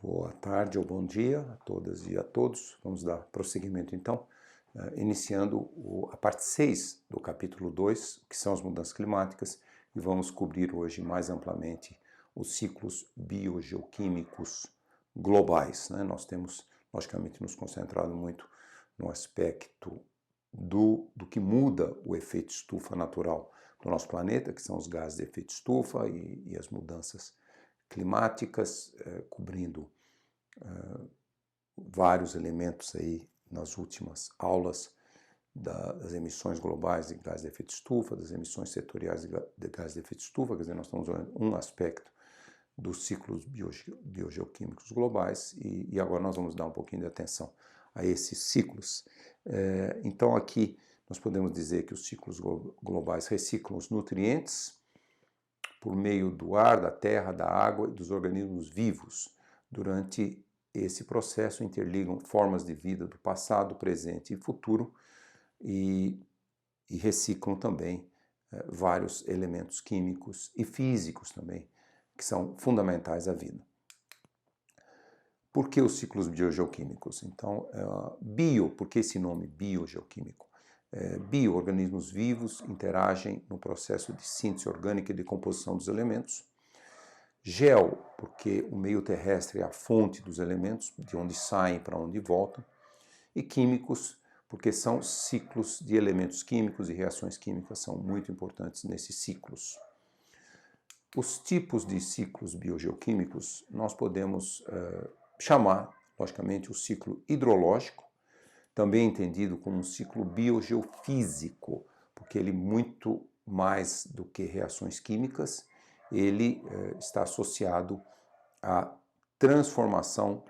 Boa tarde ou bom dia a todas e a todos. Vamos dar prosseguimento então, iniciando a parte 6 do capítulo 2, que são as mudanças climáticas, e vamos cobrir hoje mais amplamente os ciclos biogeoquímicos globais, né? Nós temos, logicamente, nos concentrado muito no aspecto do que muda o efeito estufa natural do nosso planeta, que são os gases de efeito estufa e as mudanças climáticas, cobrindo vários elementos aí nas últimas aulas das emissões globais de gás de efeito estufa, das emissões setoriais de gás de efeito estufa, quer dizer, nós estamos olhando um aspecto dos ciclos biogeoquímicos globais e agora nós vamos dar um pouquinho de atenção a esses ciclos. Então aqui nós podemos dizer que os ciclos globais reciclam os nutrientes por meio do ar, da terra, da água e dos organismos vivos. Durante esse processo interligam formas de vida do passado, presente e futuro e reciclam também vários elementos químicos e físicos também, que são fundamentais à vida. Por que os ciclos biogeoquímicos? Então, bio, por que esse nome biogeoquímico? Bio-organismos vivos interagem no processo de síntese orgânica e de composição dos elementos. Geo, porque o meio terrestre é a fonte dos elementos, de onde saem para onde voltam. E químicos, porque são ciclos de elementos químicos e reações químicas são muito importantes nesses ciclos. Os tipos de ciclos biogeoquímicos nós podemos chamar, logicamente, o ciclo hidrológico, também entendido como um ciclo biogeofísico, porque ele muito mais do que reações químicas, ele está associado à transformação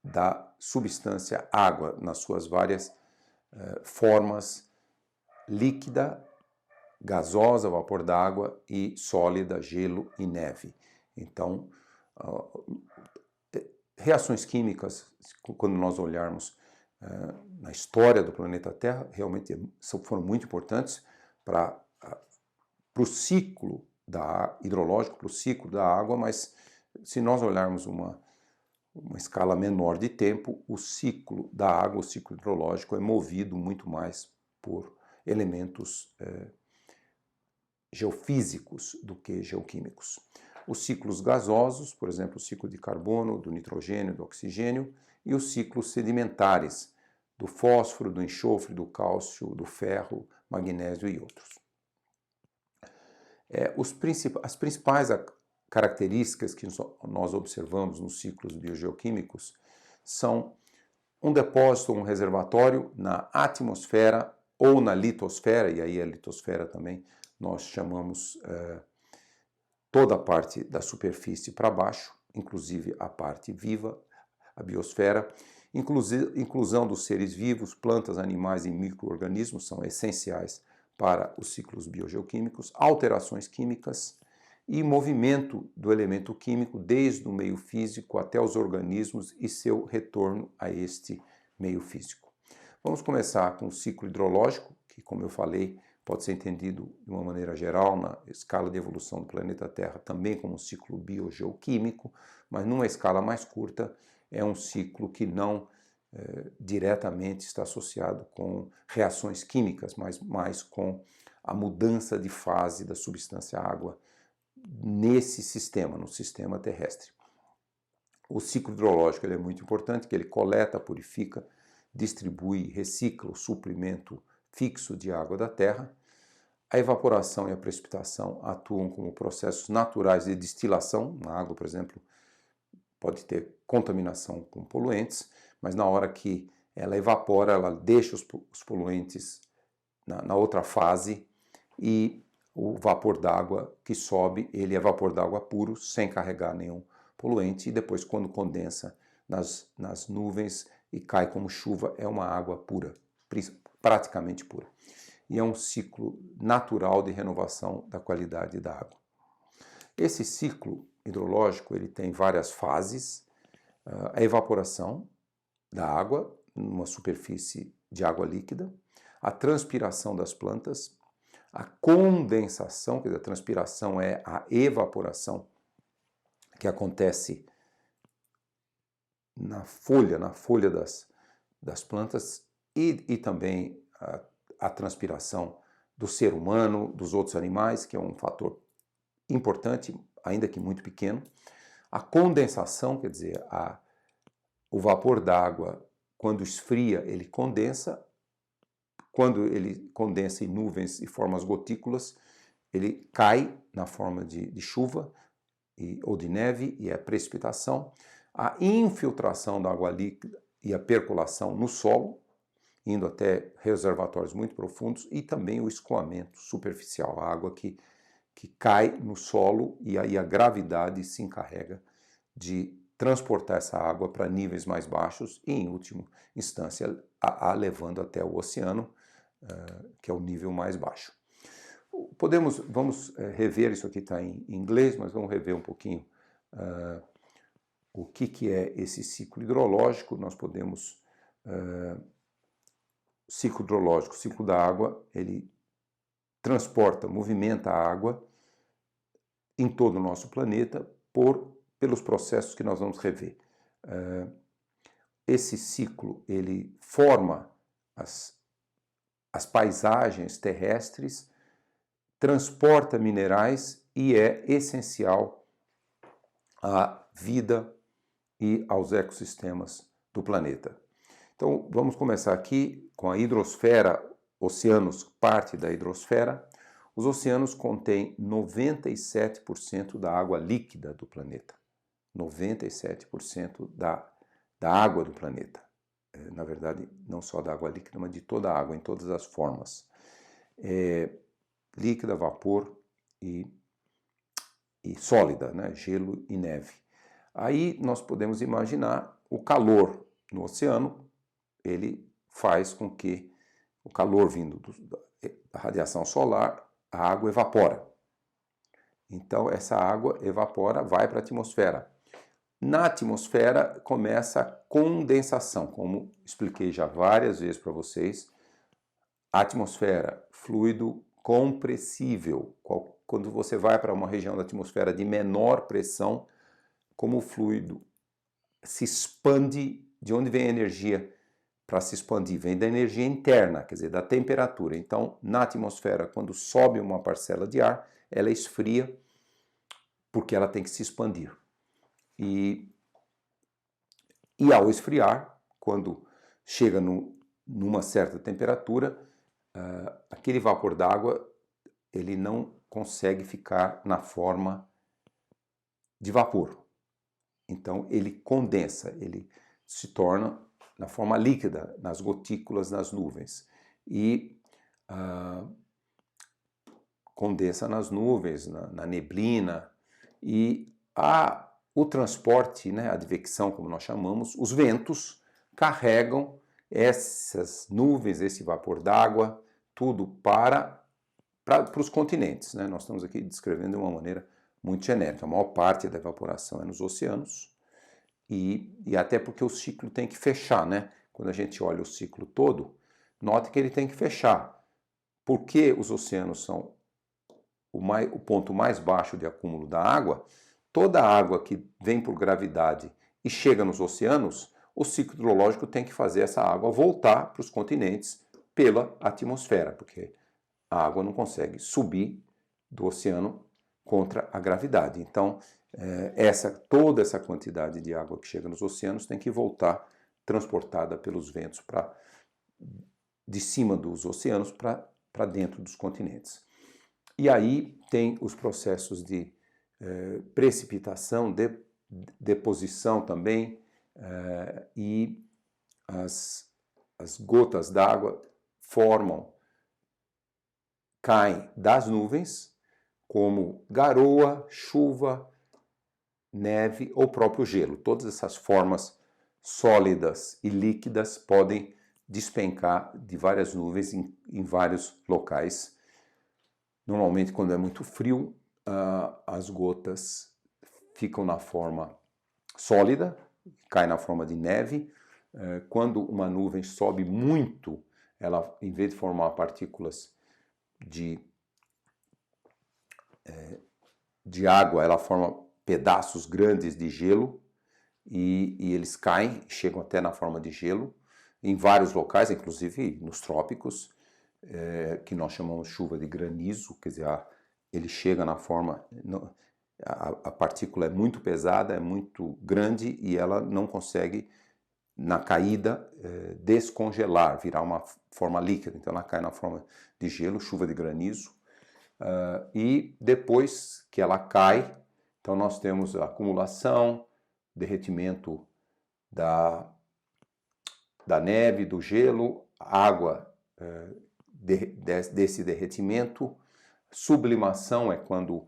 da substância água nas suas várias formas, líquida, gasosa, vapor d'água e sólida, gelo e neve. Então, reações químicas, quando nós olharmos na história do planeta Terra, realmente foram muito importantes para o ciclo hidrológico, para o ciclo da água, mas se nós olharmos uma escala menor de tempo, o ciclo da água, o ciclo hidrológico, é movido muito mais por elementos geofísicos do que geoquímicos. Os ciclos gasosos, por exemplo, o ciclo de carbono, do nitrogênio, do oxigênio, e os ciclos sedimentares, do fósforo, do enxofre, do cálcio, do ferro, magnésio e outros. As principais características que nós observamos nos ciclos biogeoquímicos são um depósito ou um reservatório na atmosfera ou na litosfera, e aí a litosfera também nós chamamos toda a parte da superfície para baixo, inclusive a parte viva, a biosfera, inclusão dos seres vivos, plantas, animais e micro-organismos são essenciais para os ciclos biogeoquímicos, alterações químicas e movimento do elemento químico desde o meio físico até os organismos e seu retorno a este meio físico. Vamos começar com o ciclo hidrológico, que, como eu falei, pode ser entendido de uma maneira geral na escala de evolução do planeta Terra também como um ciclo biogeoquímico, mas numa escala mais curta é um ciclo que não diretamente está associado com reações químicas, mas mais com a mudança de fase da substância água nesse sistema, no sistema terrestre. O ciclo hidrológico ele é muito importante, que ele coleta, purifica, distribui, recicla o suprimento fixo de água da Terra. A evaporação e a precipitação atuam como processos naturais de destilação. Na água, por exemplo, pode ter contaminação com poluentes, mas na hora que ela evapora, ela deixa os poluentes na outra fase e o vapor d'água que sobe, ele é vapor d'água puro, sem carregar nenhum poluente, e depois quando condensa nas nuvens e cai como chuva, é uma água pura, praticamente pura. E é um ciclo natural de renovação da qualidade da água. Esse ciclo hidrológico ele tem várias fases. A evaporação da água numa superfície de água líquida, a transpiração das plantas, a condensação, quer dizer, a transpiração é a evaporação que acontece na folha das plantas e também a transpiração do ser humano, dos outros animais, que é um fator importante, ainda que muito pequeno. A condensação, quer dizer, o vapor d'água, quando esfria, ele condensa. Quando ele condensa em nuvens e forma as gotículas, ele cai na forma de chuva ou de neve, e é precipitação. A infiltração da água líquida e a percolação no solo, indo até reservatórios muito profundos, e também o escoamento superficial, a água que cai no solo, e aí a gravidade se encarrega de transportar essa água para níveis mais baixos e, em última instância, a levando até o oceano, que é o nível mais baixo. Vamos rever, isso aqui está em inglês, mas vamos rever um pouquinho o que é esse ciclo hidrológico. Nós podemos... ciclo hidrológico, o ciclo da água, ele transporta, movimenta a água em todo o nosso planeta pelos processos que nós vamos rever. Esse ciclo, ele forma as paisagens terrestres, transporta minerais e é essencial à vida e aos ecossistemas do planeta. Então, vamos começar aqui com a hidrosfera, oceanos, parte da hidrosfera. Os oceanos contêm 97% da água líquida do planeta. 97% da água do planeta. Na verdade, não só da água líquida, mas de toda a água, em todas as formas. Líquida, vapor e sólida, né? Gelo e neve. Aí nós podemos imaginar o calor no oceano, ele faz com que o calor vindo da radiação solar, a água evapora. Então essa água evapora, vai para a atmosfera. Na atmosfera começa a condensação, como expliquei já várias vezes para vocês. A atmosfera, fluido compressível. Quando você vai para uma região da atmosfera de menor pressão, como o fluido se expande, de onde vem a energia para se expandir? Vem da energia interna, quer dizer, da temperatura. Então, na atmosfera, quando sobe uma parcela de ar, ela esfria porque ela tem que se expandir. E ao esfriar, quando chega numa certa temperatura, aquele vapor d'água, ele não consegue ficar na forma de vapor. Então, ele condensa, ele se torna na forma líquida, nas gotículas, nas nuvens. E condensa nas nuvens, na neblina. E o transporte, né, a advecção, como nós chamamos, os ventos carregam essas nuvens, esse vapor d'água, tudo para os continentes, né? Nós estamos aqui descrevendo de uma maneira muito genérica. A maior parte da evaporação é nos oceanos, e até porque o ciclo tem que fechar, né? Quando a gente olha o ciclo todo, note que ele tem que fechar. Porque os oceanos são o ponto mais baixo de acúmulo da água, toda a água que vem por gravidade e chega nos oceanos, o ciclo hidrológico tem que fazer essa água voltar para os continentes pela atmosfera, porque a água não consegue subir do oceano contra a gravidade. Então, toda essa quantidade de água que chega nos oceanos tem que voltar transportada pelos ventos de cima dos oceanos para dentro dos continentes. E aí tem os processos de precipitação, deposição também, e as gotas d'água caem das nuvens, como garoa, chuva, neve ou próprio gelo. Todas essas formas sólidas e líquidas podem despencar de várias nuvens em vários locais. Normalmente, quando é muito frio, as gotas ficam na forma sólida, cai na forma de neve. Quando uma nuvem sobe muito, ela, em vez de formar partículas de água, ela forma pedaços grandes de gelo, e eles caem, chegam até na forma de gelo, em vários locais, inclusive nos trópicos, que nós chamamos de chuva de granizo, quer dizer, ele chega na forma... A partícula é muito pesada, é muito grande e ela não consegue, na caída, descongelar, virar uma forma líquida. Então ela cai na forma de gelo, chuva de granizo. E depois que ela cai, então nós temos a acumulação, derretimento da neve, do gelo, água desse derretimento. Sublimação é quando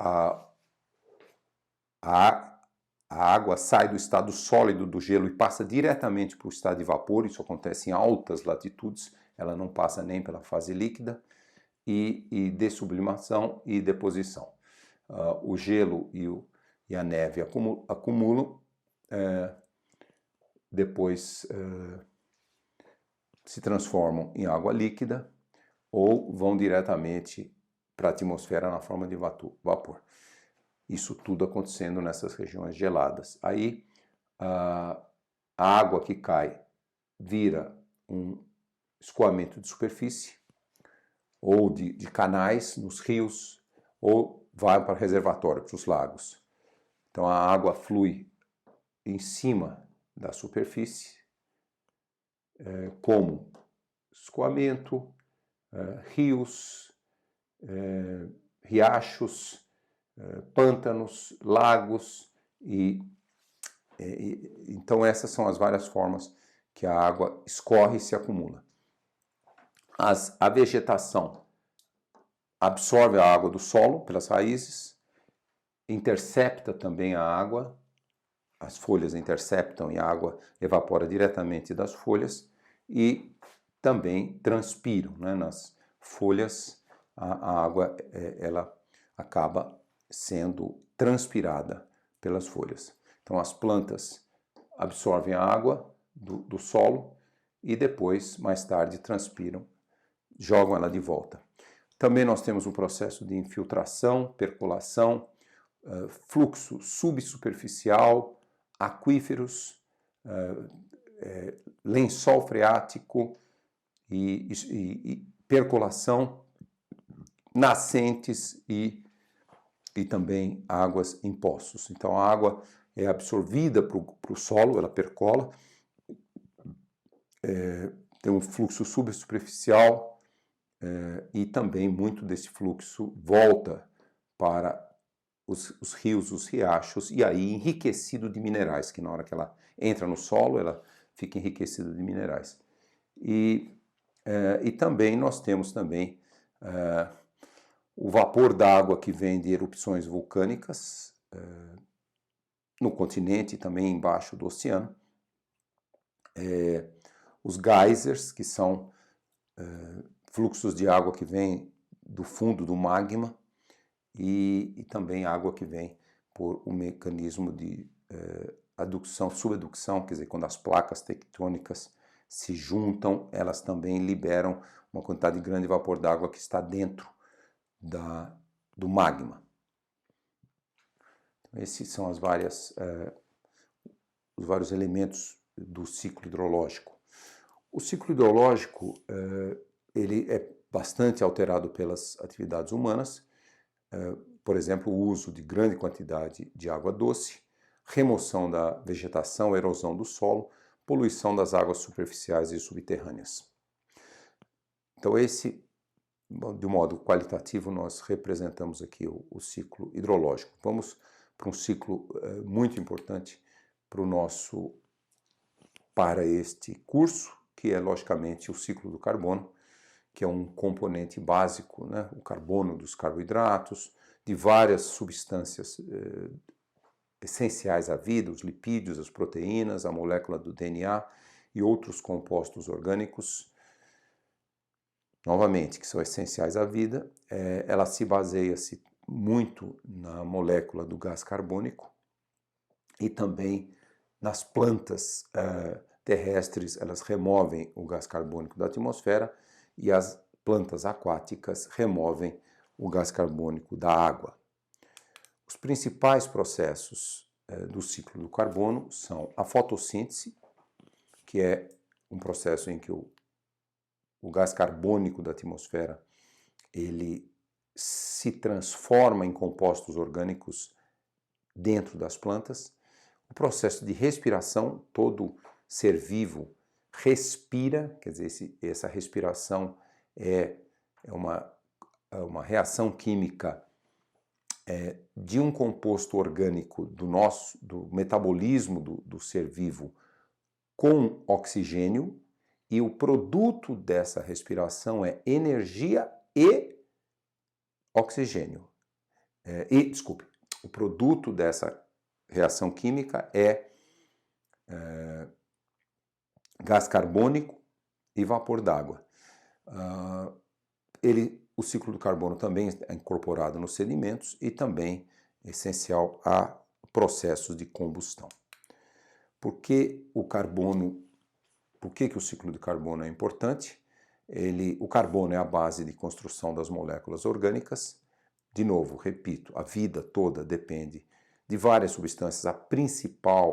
a água sai do estado sólido do gelo e passa diretamente para o estado de vapor. Isso acontece em altas latitudes, ela não passa nem pela fase líquida. E dessublimação e deposição. O gelo e a neve acumulam, depois se transformam em água líquida ou vão diretamente para a atmosfera na forma de vapor. Isso tudo acontecendo nessas regiões geladas. Aí a água que cai vira um escoamento de superfície ou de canais nos rios, ou vai para reservatório, para os lagos. Então a água flui em cima da superfície, como escoamento, rios, riachos, pântanos, lagos, então essas são as várias formas que a água escorre e se acumula. A vegetação absorve a água do solo pelas raízes, intercepta também a água, as folhas interceptam e a água evapora diretamente das folhas e também transpiram, né? Nas folhas a água ela acaba sendo transpirada pelas folhas. Então as plantas absorvem a água do solo e depois, mais tarde, transpiram, jogam ela de volta. Também nós temos um processo de infiltração, percolação, fluxo subsuperficial, aquíferos, lençol freático e percolação, nascentes e também águas em poços. Então a água é absorvida para o solo, ela percola, tem um fluxo subsuperficial, e também muito desse fluxo volta para os rios, os riachos, e aí enriquecido de minerais, que na hora que ela entra no solo, ela fica enriquecida de minerais. E também nós temos também o vapor d'água que vem de erupções vulcânicas no continente e também embaixo do oceano. Os geysers, que são fluxos de água que vêm do fundo do magma e também água que vem por um mecanismo de adução, subadução, quer dizer, quando as placas tectônicas se juntam, elas também liberam uma quantidade grande de vapor d'água que está dentro do magma. Esses são os vários elementos do ciclo hidrológico. O ciclo hidrológico ele é bastante alterado pelas atividades humanas, por exemplo, o uso de grande quantidade de água doce, remoção da vegetação, erosão do solo, poluição das águas superficiais e subterrâneas. Então de um modo qualitativo, nós representamos aqui o ciclo hidrológico. Vamos para um ciclo muito importante para este curso, que é, logicamente, o ciclo do carbono, que é um componente básico, né? O carbono dos carboidratos, de várias substâncias essenciais à vida, os lipídios, as proteínas, a molécula do DNA e outros compostos orgânicos, novamente, que são essenciais à vida. Ela se baseia-se muito na molécula do gás carbônico e também nas plantas terrestres, elas removem o gás carbônico da atmosfera e as plantas aquáticas removem o gás carbônico da água. Os principais processos do ciclo do carbono são a fotossíntese, que é um processo em que o gás carbônico da atmosfera ele se transforma em compostos orgânicos dentro das plantas. O processo de respiração, todo ser vivo respira, quer dizer, essa respiração é uma reação química de um composto orgânico do metabolismo do ser vivo com oxigênio, e o produto dessa respiração é energia e oxigênio. O produto dessa reação química é gás carbônico e vapor d'água. O ciclo do carbono também é incorporado nos sedimentos e também é essencial a processos de combustão. Por que o ciclo do carbono é importante? O carbono é a base de construção das moléculas orgânicas. De novo, repito, a vida toda depende de várias substâncias.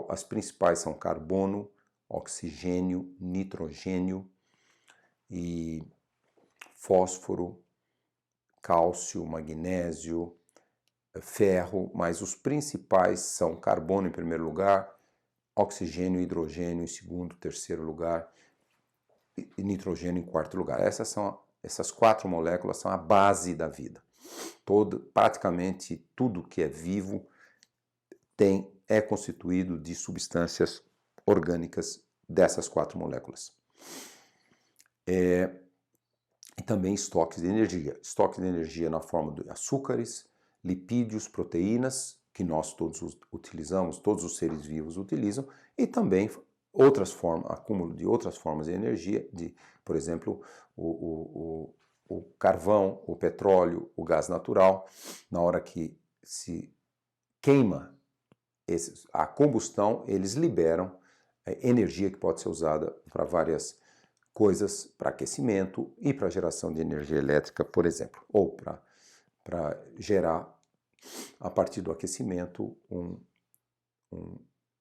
As principais são carbono, oxigênio, nitrogênio e fósforo, cálcio, magnésio, ferro, mas os principais são carbono em primeiro lugar, oxigênio e hidrogênio em segundo, terceiro lugar e nitrogênio em quarto lugar. Essas 4 moléculas são a base da vida. Praticamente tudo que é vivo é constituído de substâncias orgânicas dessas 4 moléculas. E também estoques de energia. Estoques de energia na forma de açúcares, lipídios, proteínas, que nós todos utilizamos, todos os seres vivos utilizam, e também acúmulo de outras formas de energia, por exemplo, o carvão, o petróleo, o gás natural. Na hora que se queima a combustão, eles liberam energia que pode ser usada para várias coisas, para aquecimento e para geração de energia elétrica, por exemplo, ou para gerar, a partir do aquecimento, um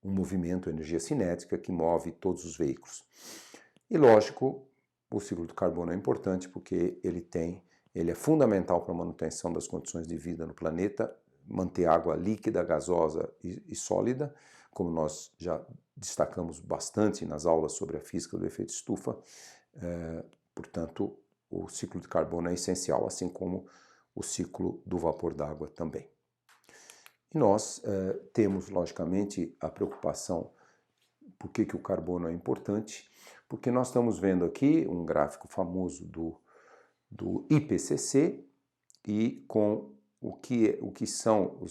movimento, energia cinética que move todos os veículos. E lógico, o ciclo do carbono é importante porque ele é fundamental para a manutenção das condições de vida no planeta, manter água líquida, gasosa e sólida, como nós já destacamos bastante nas aulas sobre a física do efeito estufa. Portanto, o ciclo de carbono é essencial, assim como o ciclo do vapor d'água também. E nós temos, logicamente, a preocupação. Por que o carbono é importante? Porque nós estamos vendo aqui um gráfico famoso do IPCC e com o que são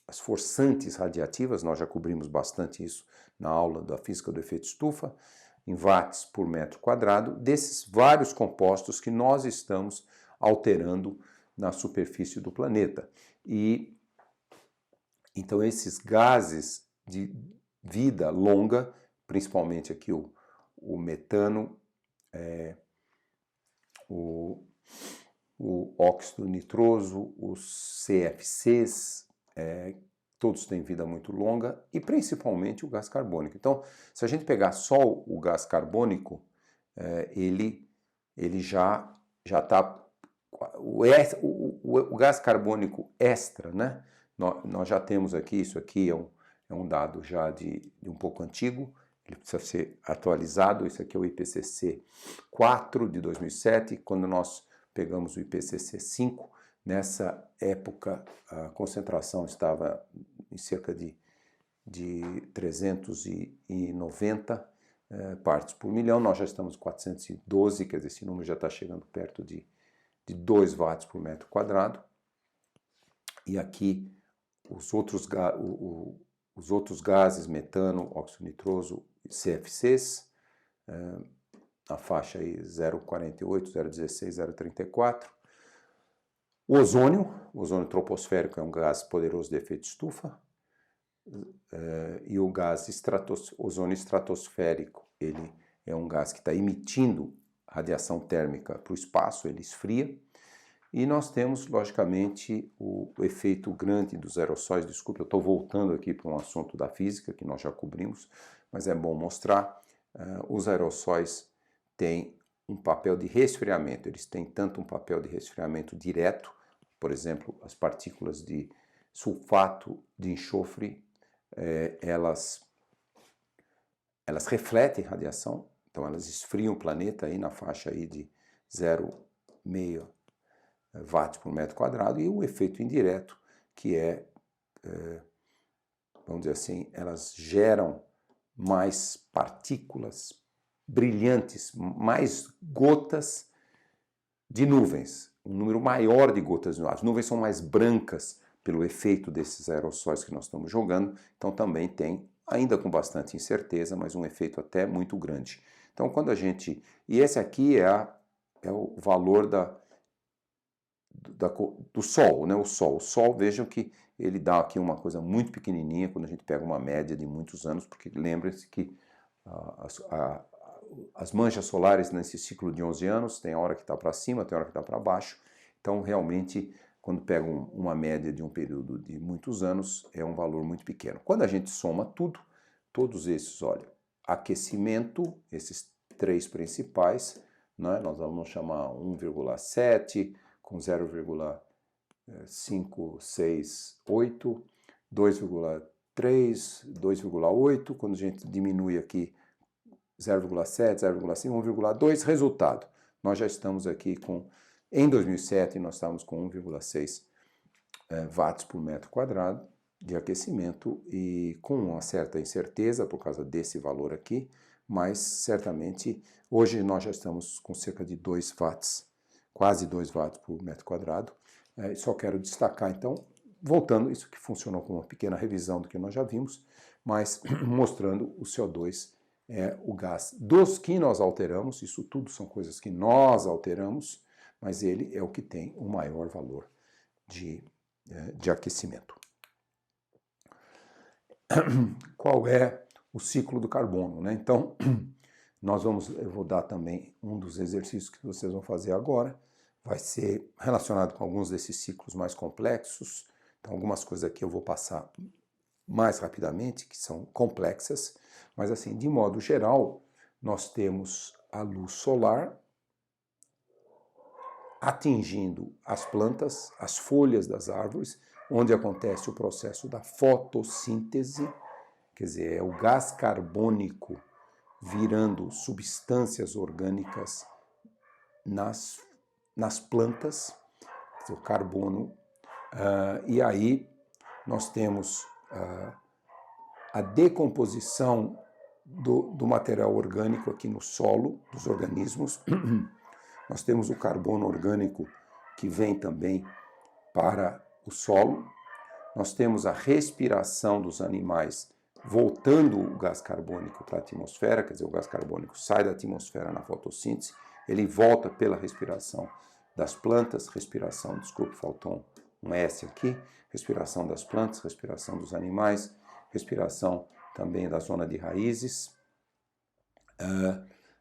as forçantes radiativas. Nós já cobrimos bastante isso na aula da física do efeito estufa, em watts por metro quadrado, desses vários compostos que nós estamos alterando na superfície do planeta. E então esses gases de vida longa, principalmente aqui o metano, o óxido nitroso, os CFCs, todos têm vida muito longa, e principalmente o gás carbônico. Então, se a gente pegar só o gás carbônico, ele já está... O gás carbônico extra, né? Nós já temos aqui, isso aqui é um dado já de um pouco antigo, ele precisa ser atualizado. Isso aqui é o IPCC 4 de 2007, quando nós pegamos o IPCC 5, nessa época a concentração estava em cerca de 390 partes por milhão. Nós já estamos em 412, quer dizer, esse número já está chegando perto de 2 watts por metro quadrado. E aqui os outros gases, metano, óxido nitroso, CFCs, na faixa aí 0,48, 0,16, 0,34. O ozônio troposférico é um gás poderoso de efeito estufa, e o gás ozônio estratosférico, ele é um gás que está emitindo radiação térmica para o espaço, ele esfria. E nós temos, logicamente, o efeito grande dos aerossóis. Desculpe, eu estou voltando aqui para um assunto da física, que nós já cobrimos, mas é bom mostrar. Os aerossóis têm um papel de resfriamento. Eles têm tanto um papel de resfriamento direto, por exemplo, as partículas de sulfato de enxofre, elas refletem radiação, então elas esfriam o planeta aí na faixa aí de 0,5 watts por metro quadrado, e o efeito indireto, que vamos dizer assim, elas geram mais partículas brilhantes, mais gotas de nuvens, um número maior de gotas de nuvens. As nuvens são mais brancas pelo efeito desses aerossóis que nós estamos jogando, então também tem, ainda com bastante incerteza, mas um efeito até muito grande. Então quando a gente... E esse aqui é o valor do Sol, né? O Sol, vejam que ele dá aqui uma coisa muito pequenininha quando a gente pega uma média de muitos anos, porque lembre-se que as manchas solares nesse ciclo de 11 anos, tem a hora que está para cima, tem a hora que está para baixo, então realmente quando pega uma média de um período de muitos anos, é um valor muito pequeno. Quando a gente soma tudo, todos esses, olha, aquecimento, esses três principais, né, nós vamos chamar 1,7 com 0,568, 2,3, 2,8, quando a gente diminui aqui 0,7, 0,5, 1,2, resultado. Nós já estamos aqui em 2007, nós estávamos com 1,6 watts por metro quadrado de aquecimento e com uma certa incerteza por causa desse valor aqui, mas certamente hoje nós já estamos com cerca de 2 watts, quase 2 watts por metro quadrado. Só quero destacar então, voltando, isso que funcionou como uma pequena revisão do que nós já vimos, mas mostrando o CO2 é o gás dos que nós alteramos, isso tudo são coisas que nós alteramos, mas ele é o que tem o maior valor de aquecimento. Qual é o ciclo do carbono, né? Então, eu vou dar também um dos exercícios que vocês vão fazer agora, vai ser relacionado com alguns desses ciclos mais complexos, então algumas coisas aqui eu vou passar mais rapidamente, que são complexas, mas assim, de modo geral, nós temos a luz solar atingindo as plantas, as folhas das árvores, onde acontece o processo da fotossíntese, quer dizer, é o gás carbônico virando substâncias orgânicas nas plantas, quer dizer, o carbono, e aí nós temos a decomposição do material orgânico aqui no solo, dos organismos. Nós temos o carbono orgânico que vem também para o solo. Nós temos a respiração dos animais voltando o gás carbônico para a atmosfera, quer dizer, o gás carbônico sai da atmosfera na fotossíntese, ele volta pela respiração das plantas, desculpe, faltou um S aqui, respiração das plantas, respiração dos animais, respiração também da zona de raízes.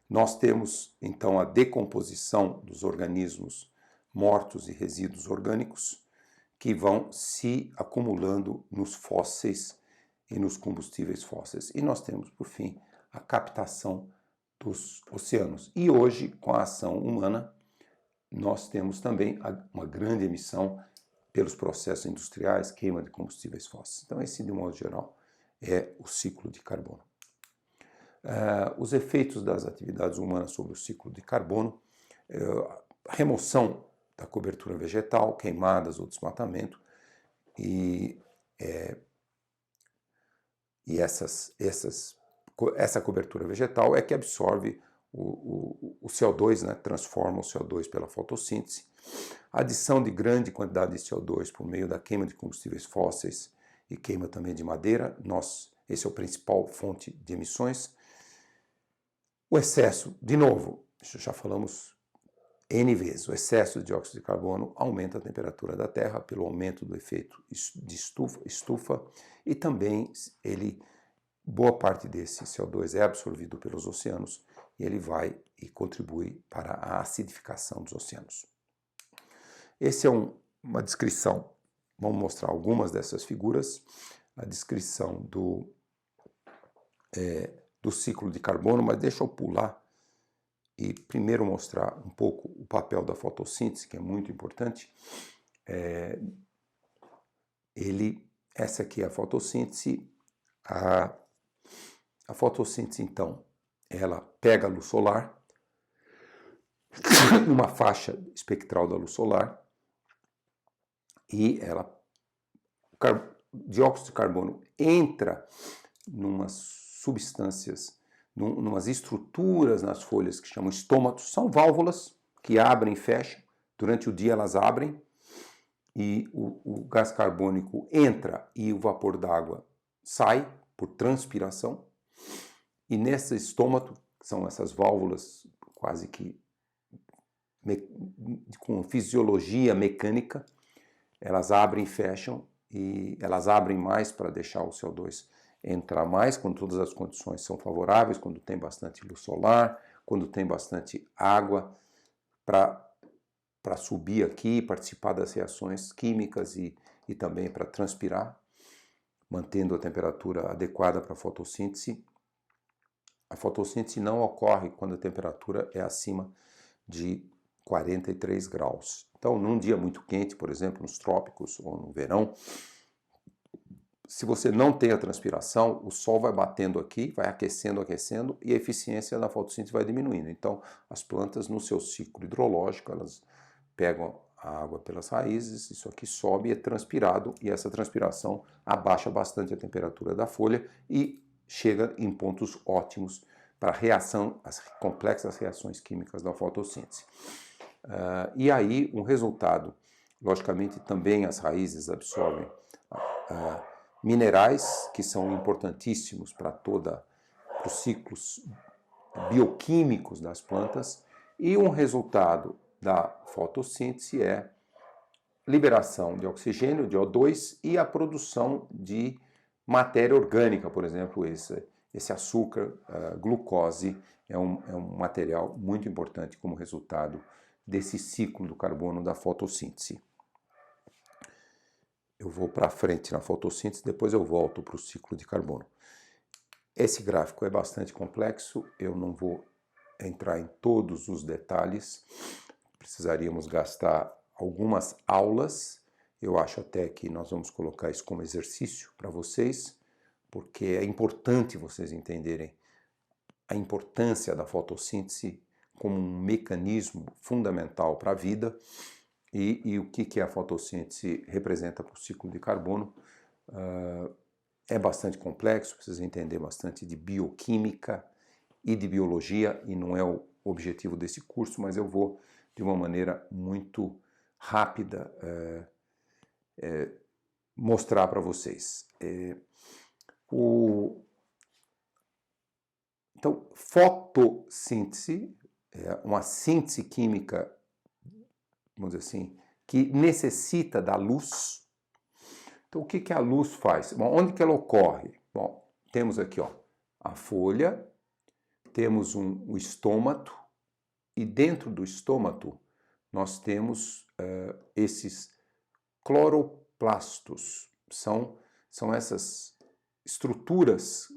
Nós temos, então, a decomposição dos organismos mortos e resíduos orgânicos que vão se acumulando nos fósseis e nos combustíveis fósseis. E nós temos, por fim, a captação dos oceanos. E hoje, com a ação humana, nós temos também uma grande emissão pelos processos industriais, queima de combustíveis fósseis. Então, esse, de modo geral, é o ciclo de carbono. Os efeitos das atividades humanas sobre o ciclo de carbono, remoção da cobertura vegetal, queimadas ou desmatamento, essa cobertura vegetal é que absorve o CO2, né, transforma o CO2 pela fotossíntese, adição de grande quantidade de CO2 por meio da queima de combustíveis fósseis e queima também de madeira, esse é o principal fonte de emissões. O excesso, de novo, já falamos N vezes, o excesso de dióxido de carbono aumenta a temperatura da Terra pelo aumento do efeito de estufa e também boa parte desse CO2 é absorvido pelos oceanos e ele vai e contribui para a acidificação dos oceanos. Esse é uma descrição, vamos mostrar algumas dessas figuras, a descrição do ciclo de carbono, mas deixa eu pular e primeiro mostrar um pouco o papel da fotossíntese, que é muito importante. Essa aqui é a fotossíntese. A fotossíntese, então, ela pega a luz solar, uma faixa espectral da luz solar, e o dióxido de carbono entra numas substâncias, numas estruturas nas folhas que chamam estômatos, são válvulas que abrem e fecham, durante o dia elas abrem, e o gás carbônico entra e o vapor d'água sai por transpiração, e nesse estômato, que são essas válvulas quase que com fisiologia mecânica, elas abrem e fecham, e elas abrem mais para deixar o CO2 entrar mais, quando todas as condições são favoráveis, quando tem bastante luz solar, quando tem bastante água para subir aqui, participar das reações químicas e também para transpirar, mantendo a temperatura adequada para a fotossíntese. A fotossíntese não ocorre quando a temperatura é acima de 43 graus. Então, num dia muito quente, por exemplo, nos trópicos ou no verão, se você não tem a transpiração, o sol vai batendo aqui, vai aquecendo, e a eficiência da fotossíntese vai diminuindo. Então, as plantas, no seu ciclo hidrológico, elas pegam a água pelas raízes, isso aqui sobe e é transpirado, e essa transpiração abaixa bastante a temperatura da folha e chega em pontos ótimos para as complexas reações químicas da fotossíntese. E aí, um resultado, logicamente, também as raízes absorvem minerais que são importantíssimos para os ciclos bioquímicos das plantas, e um resultado da fotossíntese é liberação de oxigênio, de O2, e a produção de matéria orgânica, por exemplo, esse açúcar, glucose, é um material muito importante como resultado desse ciclo do carbono da fotossíntese. Eu vou para frente na fotossíntese, depois eu volto para o ciclo de carbono. Esse gráfico é bastante complexo, eu não vou entrar em todos os detalhes, precisaríamos gastar algumas aulas. Eu acho até que nós vamos colocar isso como exercício para vocês, porque é importante vocês entenderem a importância da fotossíntese como um mecanismo fundamental para a vida, e o que a fotossíntese representa para o ciclo de carbono. É bastante complexo, precisa entender bastante de bioquímica e de biologia, e não é o objetivo desse curso, mas eu vou, de uma maneira muito rápida, mostrar para vocês. Então, fotossíntese é uma síntese química, vamos dizer assim, que necessita da luz. Então, o que a luz faz? Bom, onde que ela ocorre? Bom, temos aqui a folha, temos o estômato, e dentro do estômato nós temos esses cloroplastos. São essas estruturas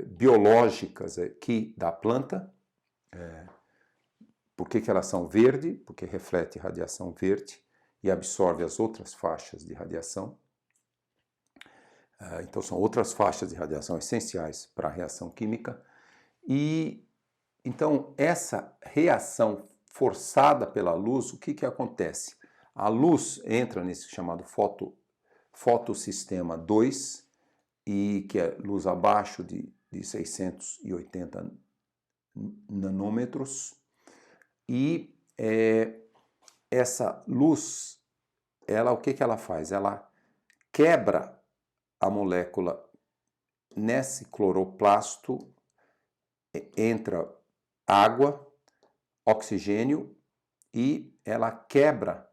biológicas aqui da planta. Por que elas são verde? Porque reflete radiação verde e absorve as outras faixas de radiação. Então são outras faixas de radiação essenciais para a reação química. E então essa reação forçada pela luz, o que acontece? A luz entra nesse chamado fotossistema 2, e que é luz abaixo de 680 nanômetros, e essa luz, o que ela faz? Ela quebra a molécula nesse cloroplasto, entra água, oxigênio, e ela quebra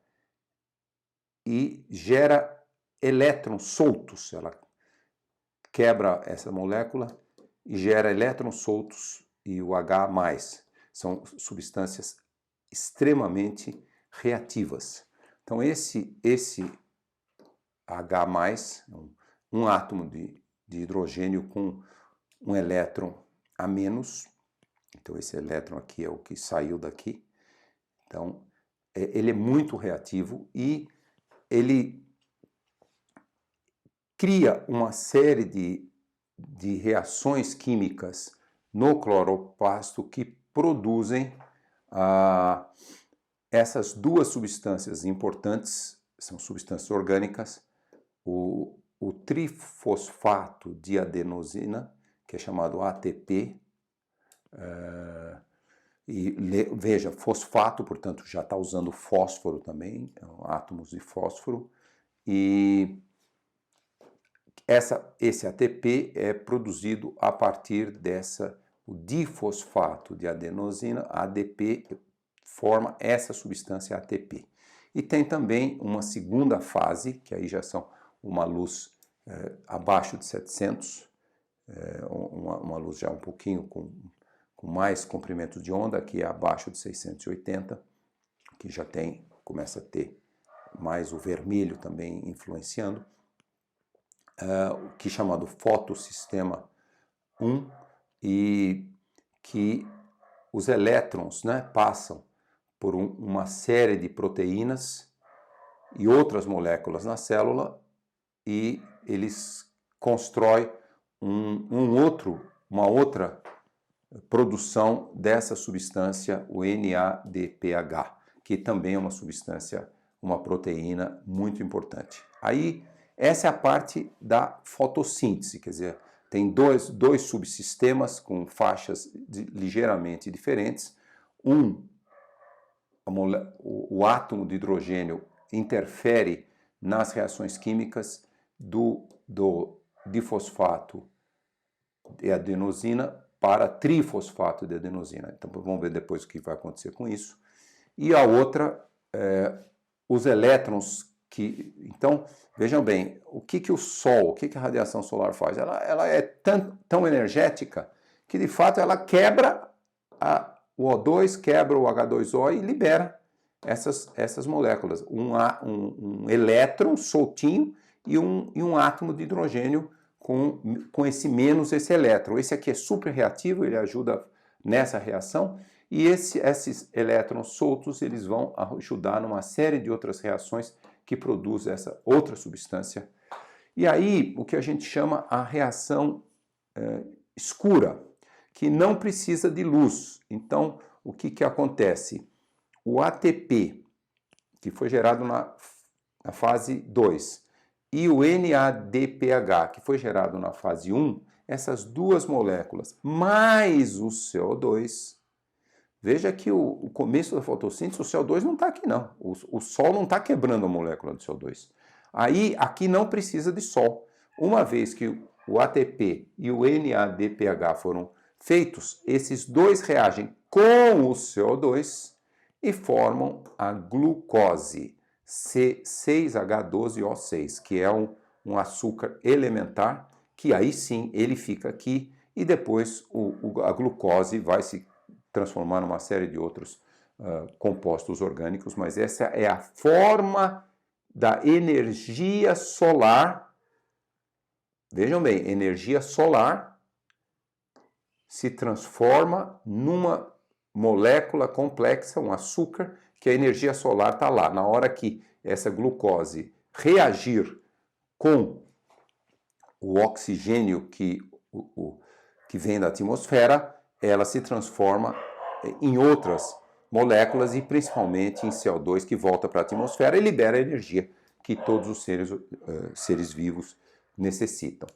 e gera elétrons soltos. Ela quebra essa molécula e gera elétrons soltos, e o H+. São substâncias extremamente reativas. Então esse H+, um átomo de hidrogênio com um elétron a menos, então esse elétron aqui é o que saiu daqui, então ele é muito reativo e ele cria uma série de reações químicas no cloroplasto que produzem essas duas substâncias importantes, são substâncias orgânicas, o trifosfato de adenosina, que é chamado ATP, e veja, fosfato, portanto, já está usando fósforo também, átomos de fósforo, e esse ATP é produzido a partir o difosfato de adenosina, ADP, forma essa substância ATP. E tem também uma segunda fase, que aí já são uma luz abaixo de 700, uma luz já um pouquinho com mais comprimento de onda, que é abaixo de 680, que já começa a ter mais o vermelho também influenciando, que é chamado fotossistema 1, e que os elétrons, né, passam por uma série de proteínas e outras moléculas na célula e eles constroem uma outra produção dessa substância, o NADPH, que também é uma substância, uma proteína muito importante. Aí, essa é a parte da fotossíntese, quer dizer, tem dois subsistemas com faixas ligeiramente diferentes. O átomo de hidrogênio interfere nas reações químicas do difosfato de adenosina para trifosfato de adenosina. Então vamos ver depois o que vai acontecer com isso. E a outra, os elétrons que... Então, vejam bem, o que o Sol, o que a radiação solar faz? Ela é tão energética que, de fato, ela quebra o O2, quebra o H2O e libera essas moléculas. Um elétron soltinho e um átomo de hidrogênio com esse elétron. Esse aqui é super reativo, ele ajuda nessa reação, e esses elétrons soltos eles vão ajudar numa série de outras reações que produzem essa outra substância. E aí, o que a gente chama a reação escura, que não precisa de luz. Então, o que acontece? O ATP, que foi gerado na fase 2, e o NADPH, que foi gerado na fase 1, essas duas moléculas, mais o CO2, veja que o começo da fotossíntese, o CO2 não está aqui não, o Sol não está quebrando a molécula do CO2. Aí, aqui não precisa de Sol. Uma vez que o ATP e o NADPH foram feitos, esses dois reagem com o CO2 e formam a glucose, C6H12O6, que é um açúcar elementar, que aí sim ele fica aqui e depois a glucose vai se transformar numa série de outros compostos orgânicos, mas essa é a forma da energia solar. Vejam bem, energia solar se transforma numa molécula complexa, um açúcar, que a energia solar está lá. Na hora que essa glucose reagir com o oxigênio que vem da atmosfera, ela se transforma em outras moléculas e principalmente em CO2 que volta para a atmosfera e libera a energia que todos os seres vivos necessitam.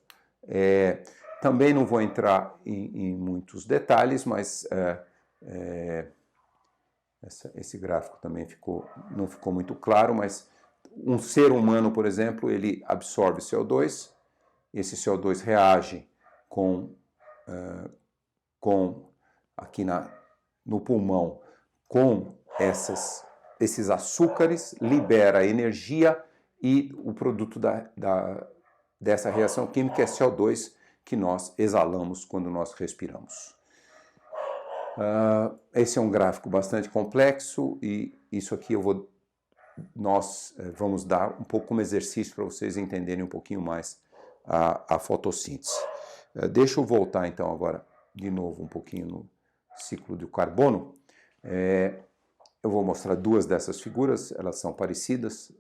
Também não vou entrar em muitos detalhes, mas esse gráfico também não ficou muito claro, mas um ser humano, por exemplo, ele absorve CO2, esse CO2 reage aqui no pulmão com esses açúcares, libera energia e o produto dessa reação química é CO2 que nós exalamos quando nós respiramos. Esse é um gráfico bastante complexo e isso aqui nós vamos dar um pouco como exercício para vocês entenderem um pouquinho mais a fotossíntese. Deixa eu voltar então agora de novo um pouquinho no ciclo do carbono. Eu vou mostrar duas dessas figuras, elas são parecidas.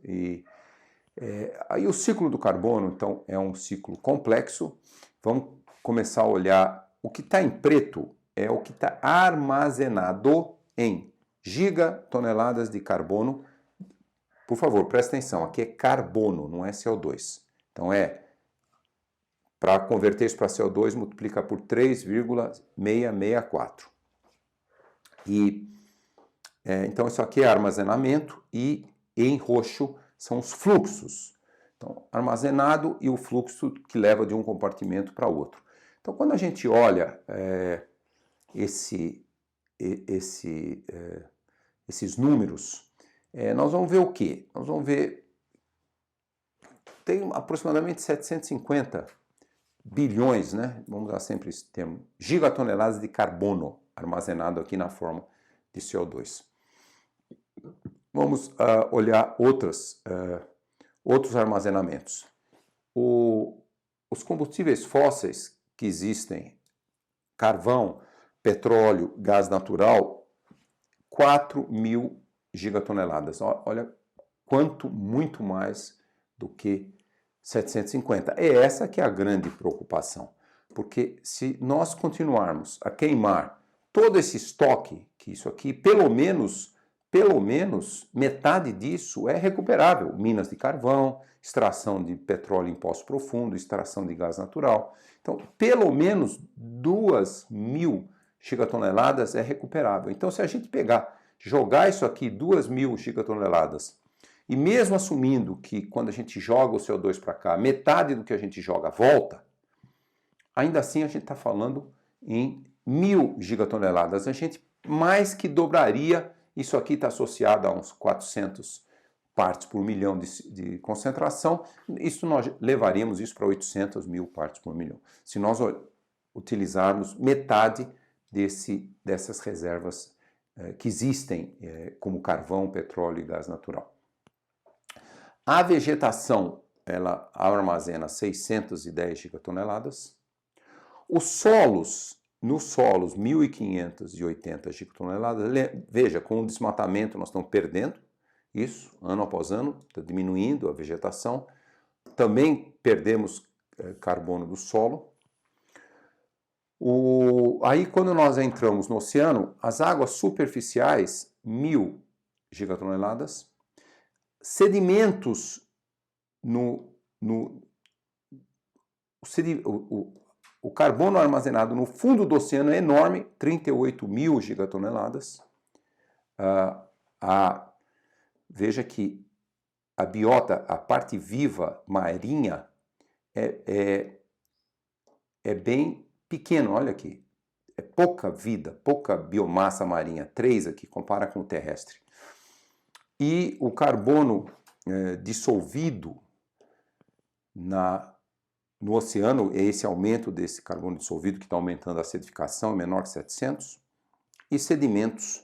Aí o ciclo do carbono, então, é um ciclo complexo. Vamos começar a olhar o que está em preto, é o que está armazenado em gigatoneladas de carbono. Por favor, presta atenção, aqui é carbono, não é CO2. Então para converter isso para CO2, multiplica por 3,664. Então isso aqui é armazenamento e em roxo são os fluxos. Então, armazenado e o fluxo que leva de um compartimento para outro. Então, quando a gente olha esses números, nós vamos ver o quê? Nós vamos ver tem aproximadamente 750 bilhões, né? Vamos usar sempre esse termo, gigatoneladas de carbono armazenado aqui na forma de CO2. Vamos olhar outros armazenamentos. Os combustíveis fósseis que existem, carvão, petróleo, gás natural, 4.000 gigatoneladas. Olha quanto muito mais do que 750. É essa que é a grande preocupação, porque se nós continuarmos a queimar todo esse estoque, que isso aqui, pelo menos metade disso é recuperável. Minas de carvão, extração de petróleo em poço profundo, extração de gás natural. Então, pelo menos 2.000 gigatoneladas é recuperável. Então, se a gente jogar isso aqui, 2.000 gigatoneladas, e mesmo assumindo que quando a gente joga o CO2 para cá, metade do que a gente joga volta, ainda assim a gente está falando em 1.000 gigatoneladas. A gente mais que dobraria. Isso aqui está associado a uns 400 partes por milhão de concentração. Nós levaríamos isso para 800.000 partes por milhão. Se nós utilizarmos metade dessas reservas que existem, como carvão, petróleo e gás natural. A vegetação, ela armazena 610 gigatoneladas. Os solos, nos solos, 1.580 gigatoneladas. Veja, com o desmatamento nós estamos perdendo isso, ano após ano, está diminuindo a vegetação. Também perdemos carbono do solo. Aí, quando nós entramos no oceano, as águas superficiais, 1.000 gigatoneladas. Sedimentos o carbono armazenado no fundo do oceano é enorme, 38.000 gigatoneladas. Veja que a biota, a parte viva marinha, é bem pequeno, olha aqui. É pouca vida, pouca biomassa marinha, 3 aqui, compara com o terrestre. E o carbono dissolvido no oceano, esse aumento desse carbono dissolvido que está aumentando a acidificação, é menor que 700. E sedimentos,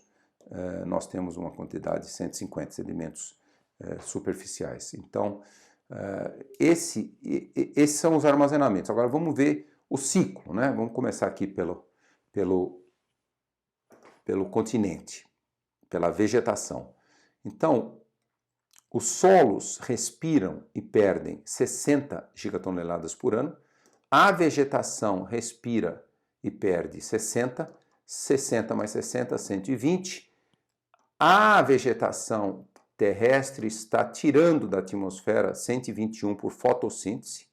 nós temos uma quantidade de 150 sedimentos superficiais. Então, esses são os armazenamentos. Agora vamos ver o ciclo, né? Vamos começar aqui pelo continente, pela vegetação. Então, os solos respiram e perdem 60 gigatoneladas por ano. A vegetação respira e perde 60. 60 mais 60, 120. A vegetação terrestre está tirando da atmosfera 121 por fotossíntese.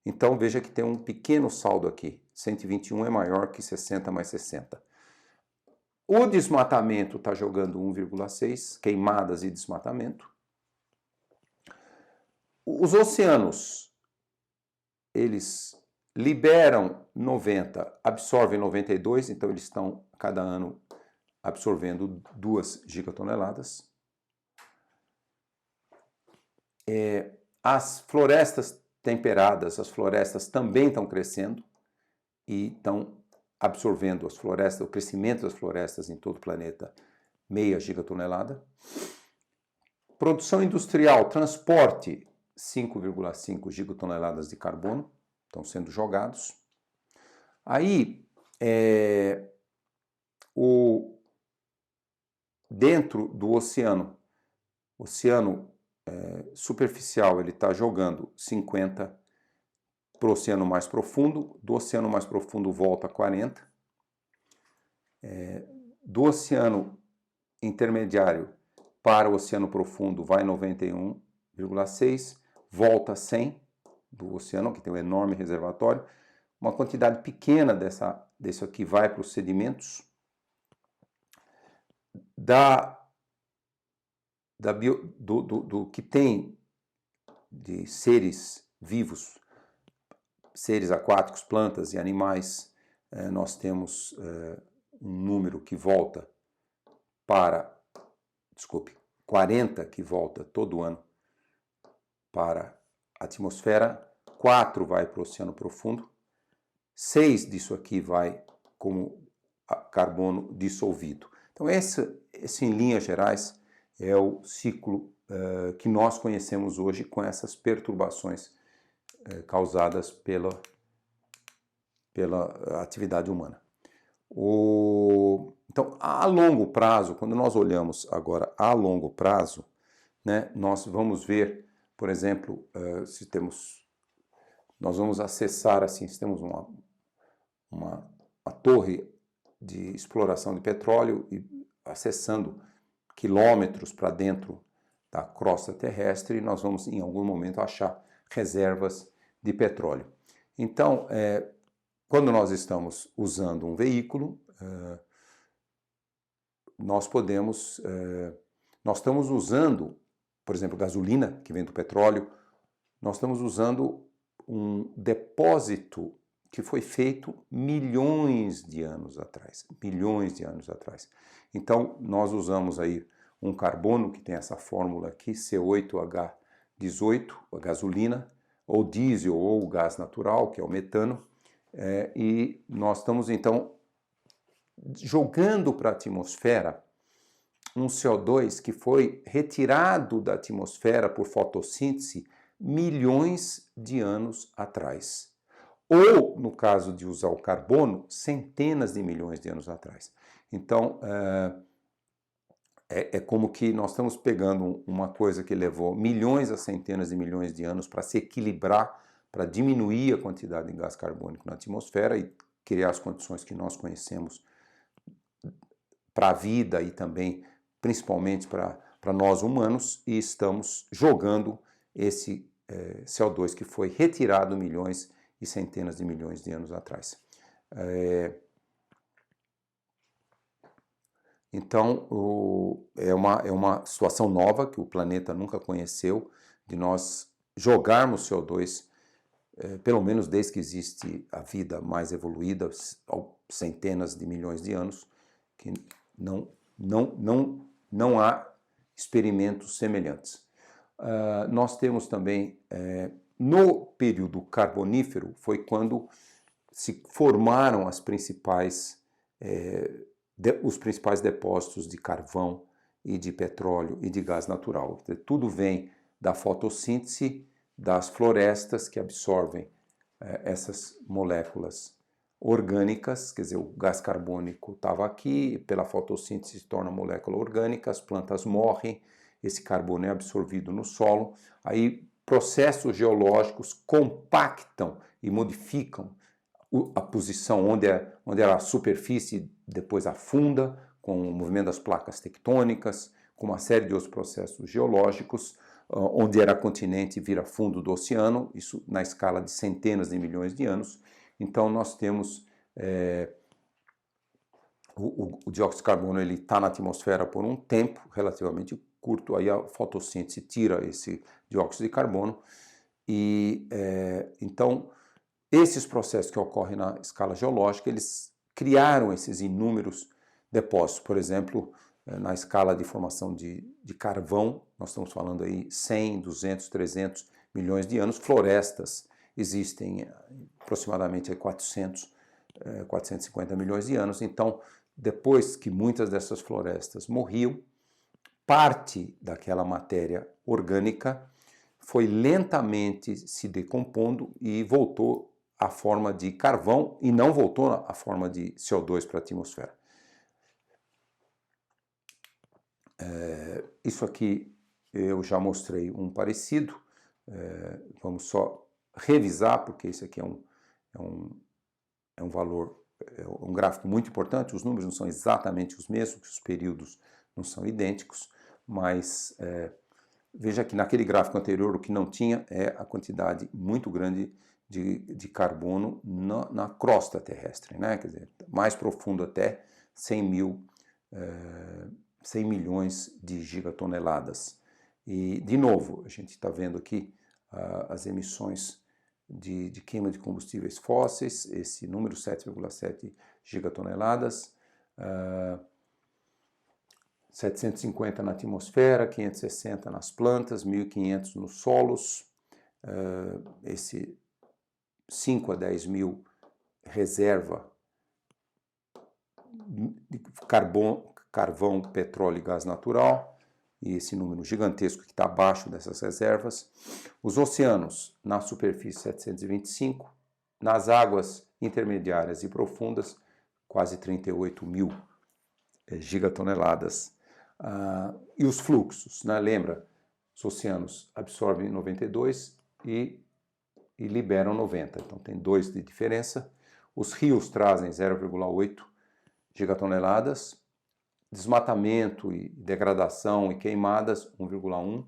Então, veja que tem um pequeno saldo aqui. 121 é maior que 60 mais 60. O desmatamento está jogando 1,6, queimadas e desmatamento. Os oceanos, eles liberam 90, absorvem 92, então eles estão, cada ano, absorvendo 2 gigatoneladas. As florestas temperadas, as florestas também estão crescendo e estão absorvendo as florestas, o crescimento das florestas em todo o planeta, 0,5 gigatonelada. Produção industrial, transporte, 5,5 gigatoneladas de carbono estão sendo jogados. Aí, dentro do oceano superficial, ele está jogando 50 para o oceano mais profundo, do oceano mais profundo volta 40, do oceano intermediário para o oceano profundo vai 91,6, volta 100 do oceano, que tem um enorme reservatório, uma quantidade pequena desse aqui vai para os sedimentos, do que tem de seres vivos, seres aquáticos, plantas e animais, nós temos um número que volta para, 40 que volta todo ano para a atmosfera, 4 vai para o oceano profundo, 6 disso aqui vai como carbono dissolvido. Então esse em linhas gerais é o ciclo que nós conhecemos hoje com essas perturbações causadas pela atividade humana. Então, a longo prazo, quando nós olhamos agora a longo prazo, né, nós vamos ver, por exemplo, nós vamos acessar assim, se temos uma torre de exploração de petróleo e acessando quilômetros para dentro da crosta terrestre, nós vamos em algum momento achar reservas de petróleo. Então, quando nós estamos usando um veículo, nós estamos usando, por exemplo, gasolina, que vem do petróleo, nós estamos usando um depósito que foi feito milhões de anos atrás. Então, nós usamos aí um carbono que tem essa fórmula aqui, C8H18, a gasolina, ou diesel, ou gás natural, que é o metano, e nós estamos, então, jogando para a atmosfera um CO2 que foi retirado da atmosfera por fotossíntese milhões de anos atrás. Ou, no caso de usar o carbono, centenas de milhões de anos atrás. Então, é como que nós estamos pegando uma coisa que levou milhões a centenas de milhões de anos para se equilibrar, para diminuir a quantidade de gás carbônico na atmosfera e criar as condições que nós conhecemos para a vida e também, principalmente, para nós humanos, e estamos jogando esse CO2 que foi retirado milhões e centenas de milhões de anos atrás. Então, é uma situação nova que o planeta nunca conheceu, de nós jogarmos CO2, pelo menos desde que existe a vida mais evoluída, centenas de milhões de anos, que não há experimentos semelhantes. Nós temos também, no período carbonífero, foi quando se formaram os principais depósitos de carvão e de petróleo e de gás natural. Tudo vem da fotossíntese das florestas que absorvem essas moléculas orgânicas, quer dizer, o gás carbônico estava aqui, pela fotossíntese se torna molécula orgânica, as plantas morrem, esse carbono é absorvido no solo, aí processos geológicos compactam e modificam a posição onde a superfície depois afunda, com o movimento das placas tectônicas, com uma série de outros processos geológicos, onde era continente vira fundo do oceano, isso na escala de centenas de milhões de anos. Então nós temos o dióxido de carbono, ele está na atmosfera por um tempo relativamente curto, aí a fotossíntese tira esse dióxido de carbono e então esses processos que ocorrem na escala geológica, eles criaram esses inúmeros depósitos. Por exemplo, na escala de formação de carvão, nós estamos falando aí 100, 200, 300 milhões de anos, florestas existem aproximadamente 400 450 milhões de anos. Então, depois que muitas dessas florestas morriam, parte daquela matéria orgânica foi lentamente se decompondo e voltou à forma de carvão e não voltou à forma de CO2 para a atmosfera. Isso aqui eu já mostrei um parecido, vamos só revisar, porque esse aqui é um valor, é um gráfico muito importante, os números não são exatamente os mesmos, os períodos não são idênticos, mas veja que naquele gráfico anterior o que não tinha é a quantidade muito grande de carbono na crosta terrestre, né? Quer dizer, mais profundo até 100 milhões de gigatoneladas. E, de novo, a gente está vendo aqui as emissões de queima de combustíveis fósseis, esse número 7,7 gigatoneladas, 750 na atmosfera, 560 nas plantas, 1.500 nos solos, esse 5 a 10 mil reserva de carvão, petróleo e gás natural, e esse número gigantesco que está abaixo dessas reservas. Os oceanos, na superfície 725, nas águas intermediárias e profundas, quase 38 mil gigatoneladas. E os fluxos, né? Lembra, os oceanos absorvem 92 e liberam 90, então tem 2 de diferença. Os rios trazem 0,8 gigatoneladas, desmatamento e degradação e queimadas 1,1.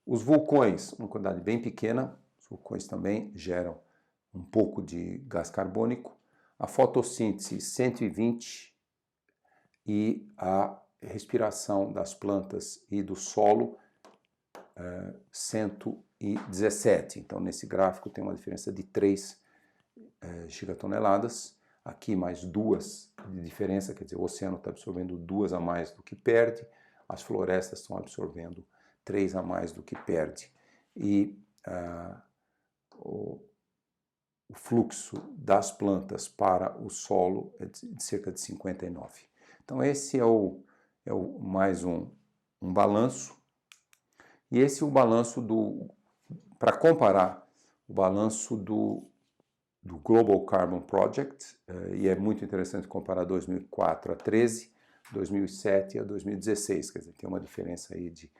Os vulcões, uma quantidade bem pequena, os vulcões também geram um pouco de gás carbônico. A fotossíntese 120 e a respiração das plantas e do solo 117. Então, nesse gráfico tem uma diferença de 3 gigatoneladas. Aqui mais 2 de diferença, quer dizer, o oceano está absorvendo 2 a mais do que perde, as florestas estão absorvendo 3 a mais do que perde. E o fluxo das plantas para o solo é de cerca de 59. Então, esse é mais um balanço. E esse é o balanço para comparar o balanço do Global Carbon Project, e é muito interessante comparar 2004 a 13, 2007 a 2016, quer dizer, tem uma diferença aí de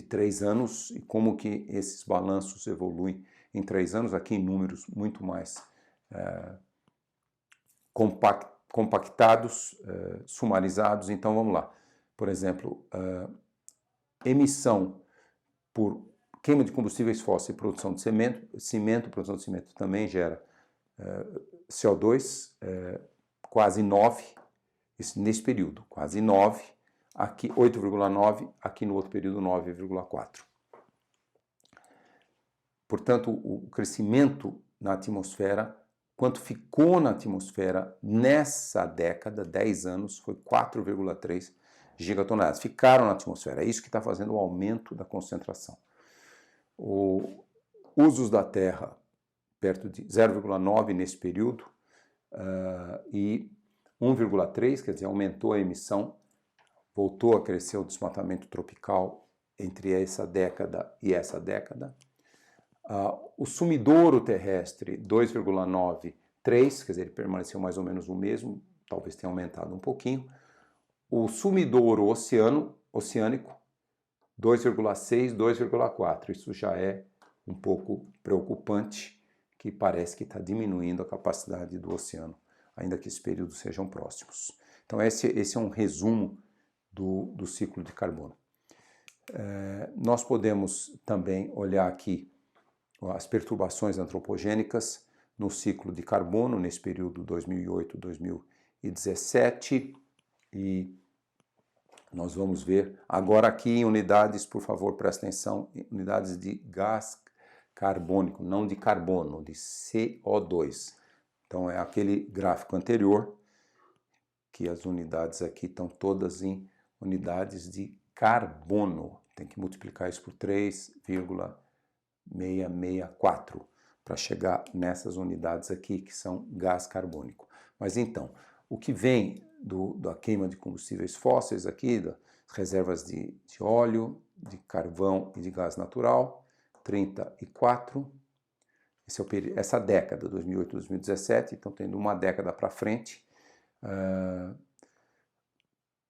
3 anos, e como que esses balanços evoluem em 3 anos, aqui em números muito mais compactados, sumarizados. Então vamos lá. Por exemplo, emissão por queima de combustíveis fósseis e produção de cimento, produção de cimento também gera CO2, quase 9, nesse período, quase 9, aqui 8,9, aqui no outro período 9,4. Portanto, o crescimento na atmosfera, quanto ficou na atmosfera nessa década, 10 anos, foi 4,3 gigatoneladas. Ficaram na atmosfera, é isso que está fazendo o aumento da concentração. Os usos da Terra, perto de 0,9 nesse período, e 1,3, quer dizer, aumentou a emissão, voltou a crescer o desmatamento tropical entre essa década e essa década. O sumidouro terrestre, 2,9, 3, quer dizer, ele permaneceu mais ou menos o mesmo, talvez tenha aumentado um pouquinho. O sumidouro oceânico, 2,6, 2,4. Isso já é um pouco preocupante, que parece que está diminuindo a capacidade do oceano, ainda que esses períodos sejam próximos. Então esse é um resumo do ciclo de carbono. Nós podemos também olhar aqui as perturbações antropogênicas no ciclo de carbono, nesse período 2008-2017, e nós vamos ver agora aqui em unidades, por favor, presta atenção, unidades de gás carbônico, não de carbono, de CO2. Então é aquele gráfico anterior, que as unidades aqui estão todas em unidades de carbono. Tem que multiplicar isso por 3,664. para chegar nessas unidades aqui, que são gás carbônico. Mas então, o que vem da queima de combustíveis fósseis aqui, das reservas de óleo, de carvão e de gás natural, 34. Essa década, 2008 2017, então tendo uma década para frente,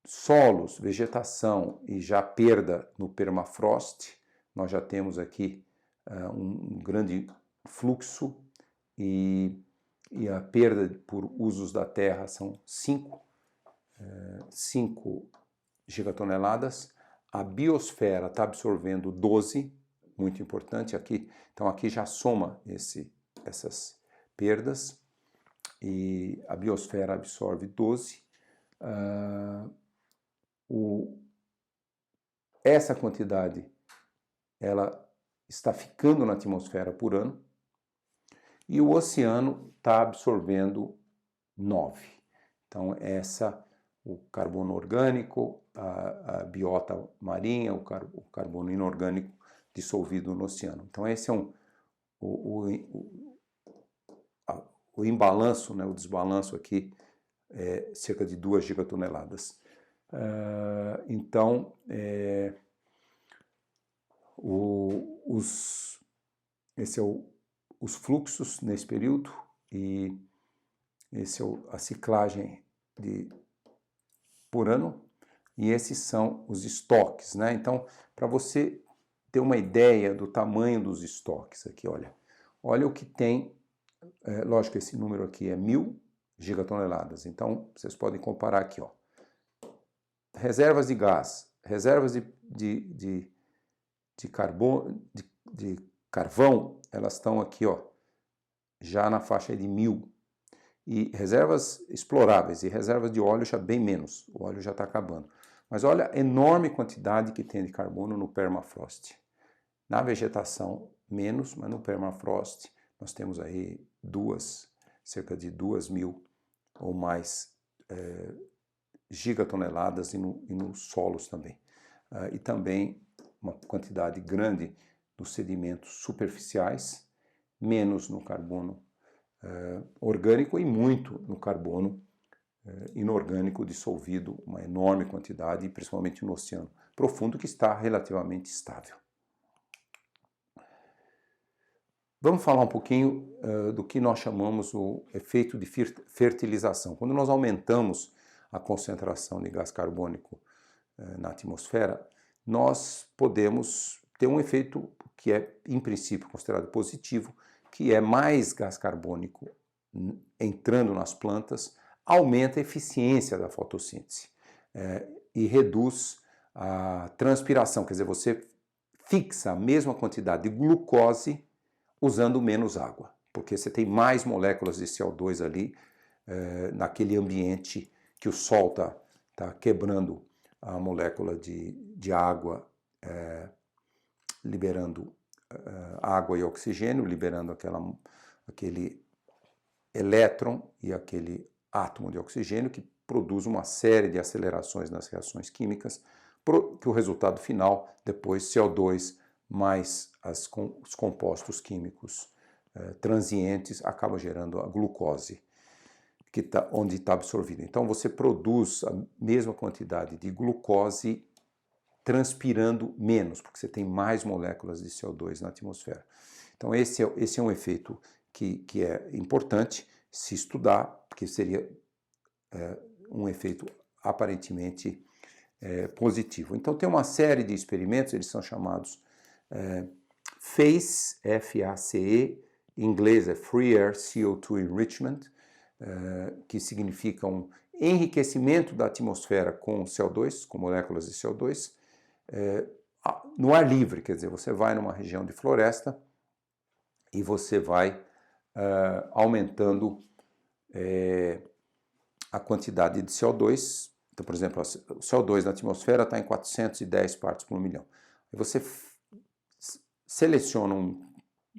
solos, vegetação e já perda no permafrost, nós já temos aqui um grande fluxo e a perda por usos da terra são 5 gigatoneladas. A biosfera está absorvendo 12, muito importante aqui. Então aqui já soma essas perdas e a biosfera absorve 12. Essa quantidade ela está ficando na atmosfera por ano e o oceano está absorvendo 9. Então o carbono orgânico, a biota marinha, o carbono inorgânico dissolvido no oceano. Então esse é o imbalanço, né, o desbalanço aqui é cerca de 2 gigatoneladas. Então, os fluxos nesse período e esse é a ciclagem por ano e esses são os estoques, né? Então, para você ter uma ideia do tamanho dos estoques aqui, olha o que tem, lógico que esse número aqui é 1.000 gigatoneladas, então vocês podem comparar aqui, ó, reservas de gás, reservas de carvão, elas estão aqui, ó, já na faixa de 1.000, e reservas exploráveis e reservas de óleo já bem menos, o óleo já está acabando. Mas olha a enorme quantidade que tem de carbono no permafrost. Na vegetação, menos, mas no permafrost nós temos aí cerca de 2.000 ou mais gigatoneladas e nos solos também. E também uma quantidade grande dos sedimentos superficiais, menos no carbono orgânico e muito no carbono inorgânico dissolvido, uma enorme quantidade, principalmente no oceano profundo, que está relativamente estável. Vamos falar um pouquinho do que nós chamamos o efeito de fertilização. Quando nós aumentamos a concentração de gás carbônico na atmosfera, nós podemos ter um efeito que é, em princípio, considerado positivo, que é mais gás carbônico entrando nas plantas, aumenta a eficiência da fotossíntese e reduz a transpiração, quer dizer, você fixa a mesma quantidade de glucose usando menos água, porque você tem mais moléculas de CO2 ali naquele ambiente que o sol está quebrando a molécula de água, liberando água e oxigênio, liberando aquele elétron e aquele átomo de oxigênio que produz uma série de acelerações nas reações químicas, que o resultado final, depois CO2 mais os compostos químicos transientes, acaba gerando a glucose, onde está absorvida. Então você produz a mesma quantidade de glucose transpirando menos, porque você tem mais moléculas de CO2 na atmosfera. Então esse é um efeito que é importante se estudar, porque seria um efeito aparentemente positivo. Então tem uma série de experimentos, eles são chamados FACE, F-A-C-E, em inglês é Free Air CO2 Enrichment, que significa um enriquecimento da atmosfera com CO2, com moléculas de CO2, no ar livre, quer dizer, você vai numa região de floresta e você vai aumentando a quantidade de CO2. Então, por exemplo, o CO2 na atmosfera está em 410 partes por milhão. Aí você seleciona um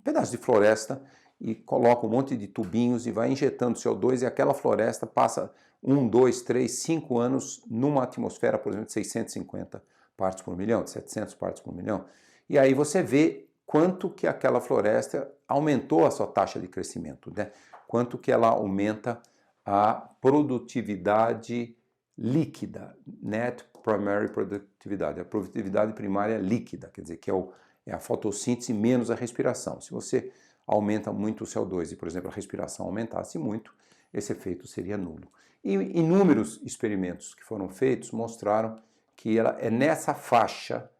pedaço de floresta e coloca um monte de tubinhos e vai injetando CO2 e aquela floresta passa 1, 2, 3, 5 anos numa atmosfera, por exemplo, de 650 partes por milhão, de 700 partes por milhão. E aí você vê quanto que aquela floresta aumentou a sua taxa de crescimento, né? Quanto que ela aumenta a produtividade líquida, net primary productividade, a produtividade primária líquida, quer dizer, que é a fotossíntese menos a respiração. Se você aumenta muito o CO2 e, por exemplo, a respiração aumentasse muito, esse efeito seria nulo. E inúmeros experimentos que foram feitos mostraram que ela é nessa faixa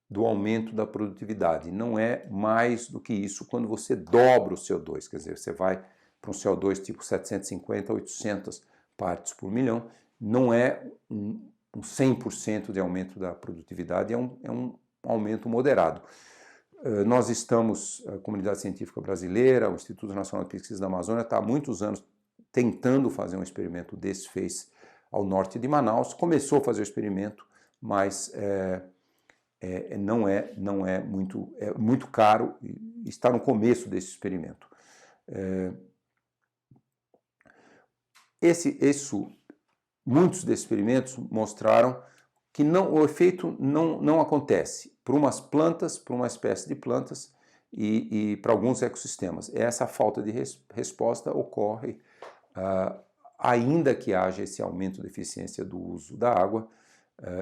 do aumento da produtividade. Não é mais do que isso quando você dobra o CO2, quer dizer, você vai para um CO2 tipo 750, 800 partes por milhão, não é um 100% de aumento da produtividade, é um aumento moderado. Nós estamos, a comunidade científica brasileira, o Instituto Nacional de Pesquisa da Amazônia, está há muitos anos tentando fazer um experimento desse, fez ao norte de Manaus, começou a fazer o experimento, mas não é muito caro, está no começo desse experimento. Muitos desses experimentos mostraram que o efeito não acontece para umas plantas, para uma espécie de plantas e para alguns ecossistemas. Essa falta de resposta ocorre ainda que haja esse aumento da eficiência do uso da água,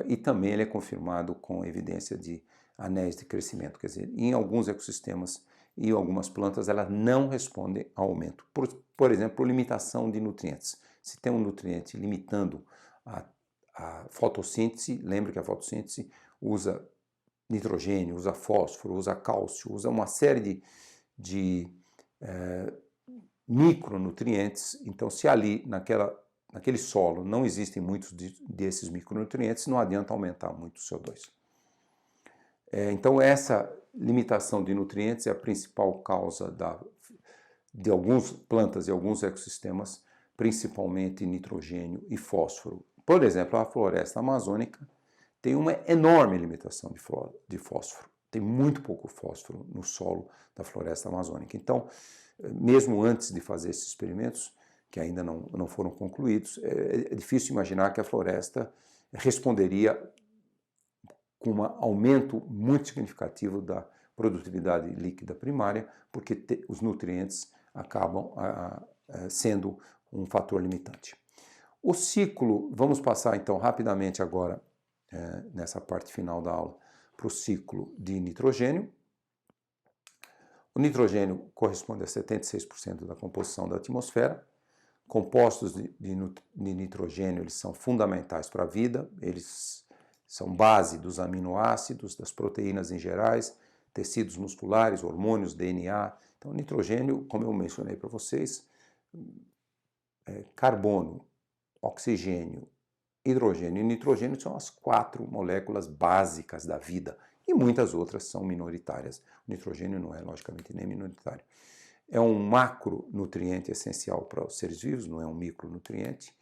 e também ele é confirmado com evidência de anéis de crescimento, quer dizer, em alguns ecossistemas e algumas plantas elas não respondem ao aumento. Por exemplo, por limitação de nutrientes. Se tem um nutriente limitando a fotossíntese, lembre que a fotossíntese usa nitrogênio, usa fósforo, usa cálcio, usa uma série de micronutrientes. Então, se ali naquele solo não existem muitos desses micronutrientes, não adianta aumentar muito o CO2. Então, essa limitação de nutrientes é a principal causa de algumas plantas e alguns ecossistemas, principalmente nitrogênio e fósforo. Por exemplo, a floresta amazônica tem uma enorme limitação de fósforo. Tem muito pouco fósforo no solo da floresta amazônica. Então, mesmo antes de fazer esses experimentos, que ainda não foram concluídos, é difícil imaginar que a floresta responderia com um aumento muito significativo da produtividade líquida primária, porque os nutrientes acabam sendo um fator limitante. O ciclo, vamos passar então rapidamente agora, nessa parte final da aula, para o ciclo de nitrogênio. O nitrogênio corresponde a 76% da composição da atmosfera. Compostos de nitrogênio, eles são fundamentais para a vida, eles são base dos aminoácidos, das proteínas em gerais, tecidos musculares, hormônios, DNA. Então, o nitrogênio, como eu mencionei para vocês, carbono, oxigênio, hidrogênio e nitrogênio são as 4 moléculas básicas da vida e muitas outras são minoritárias. O nitrogênio não é, logicamente, nem minoritário. É um macronutriente essencial para os seres vivos, não é um micronutriente.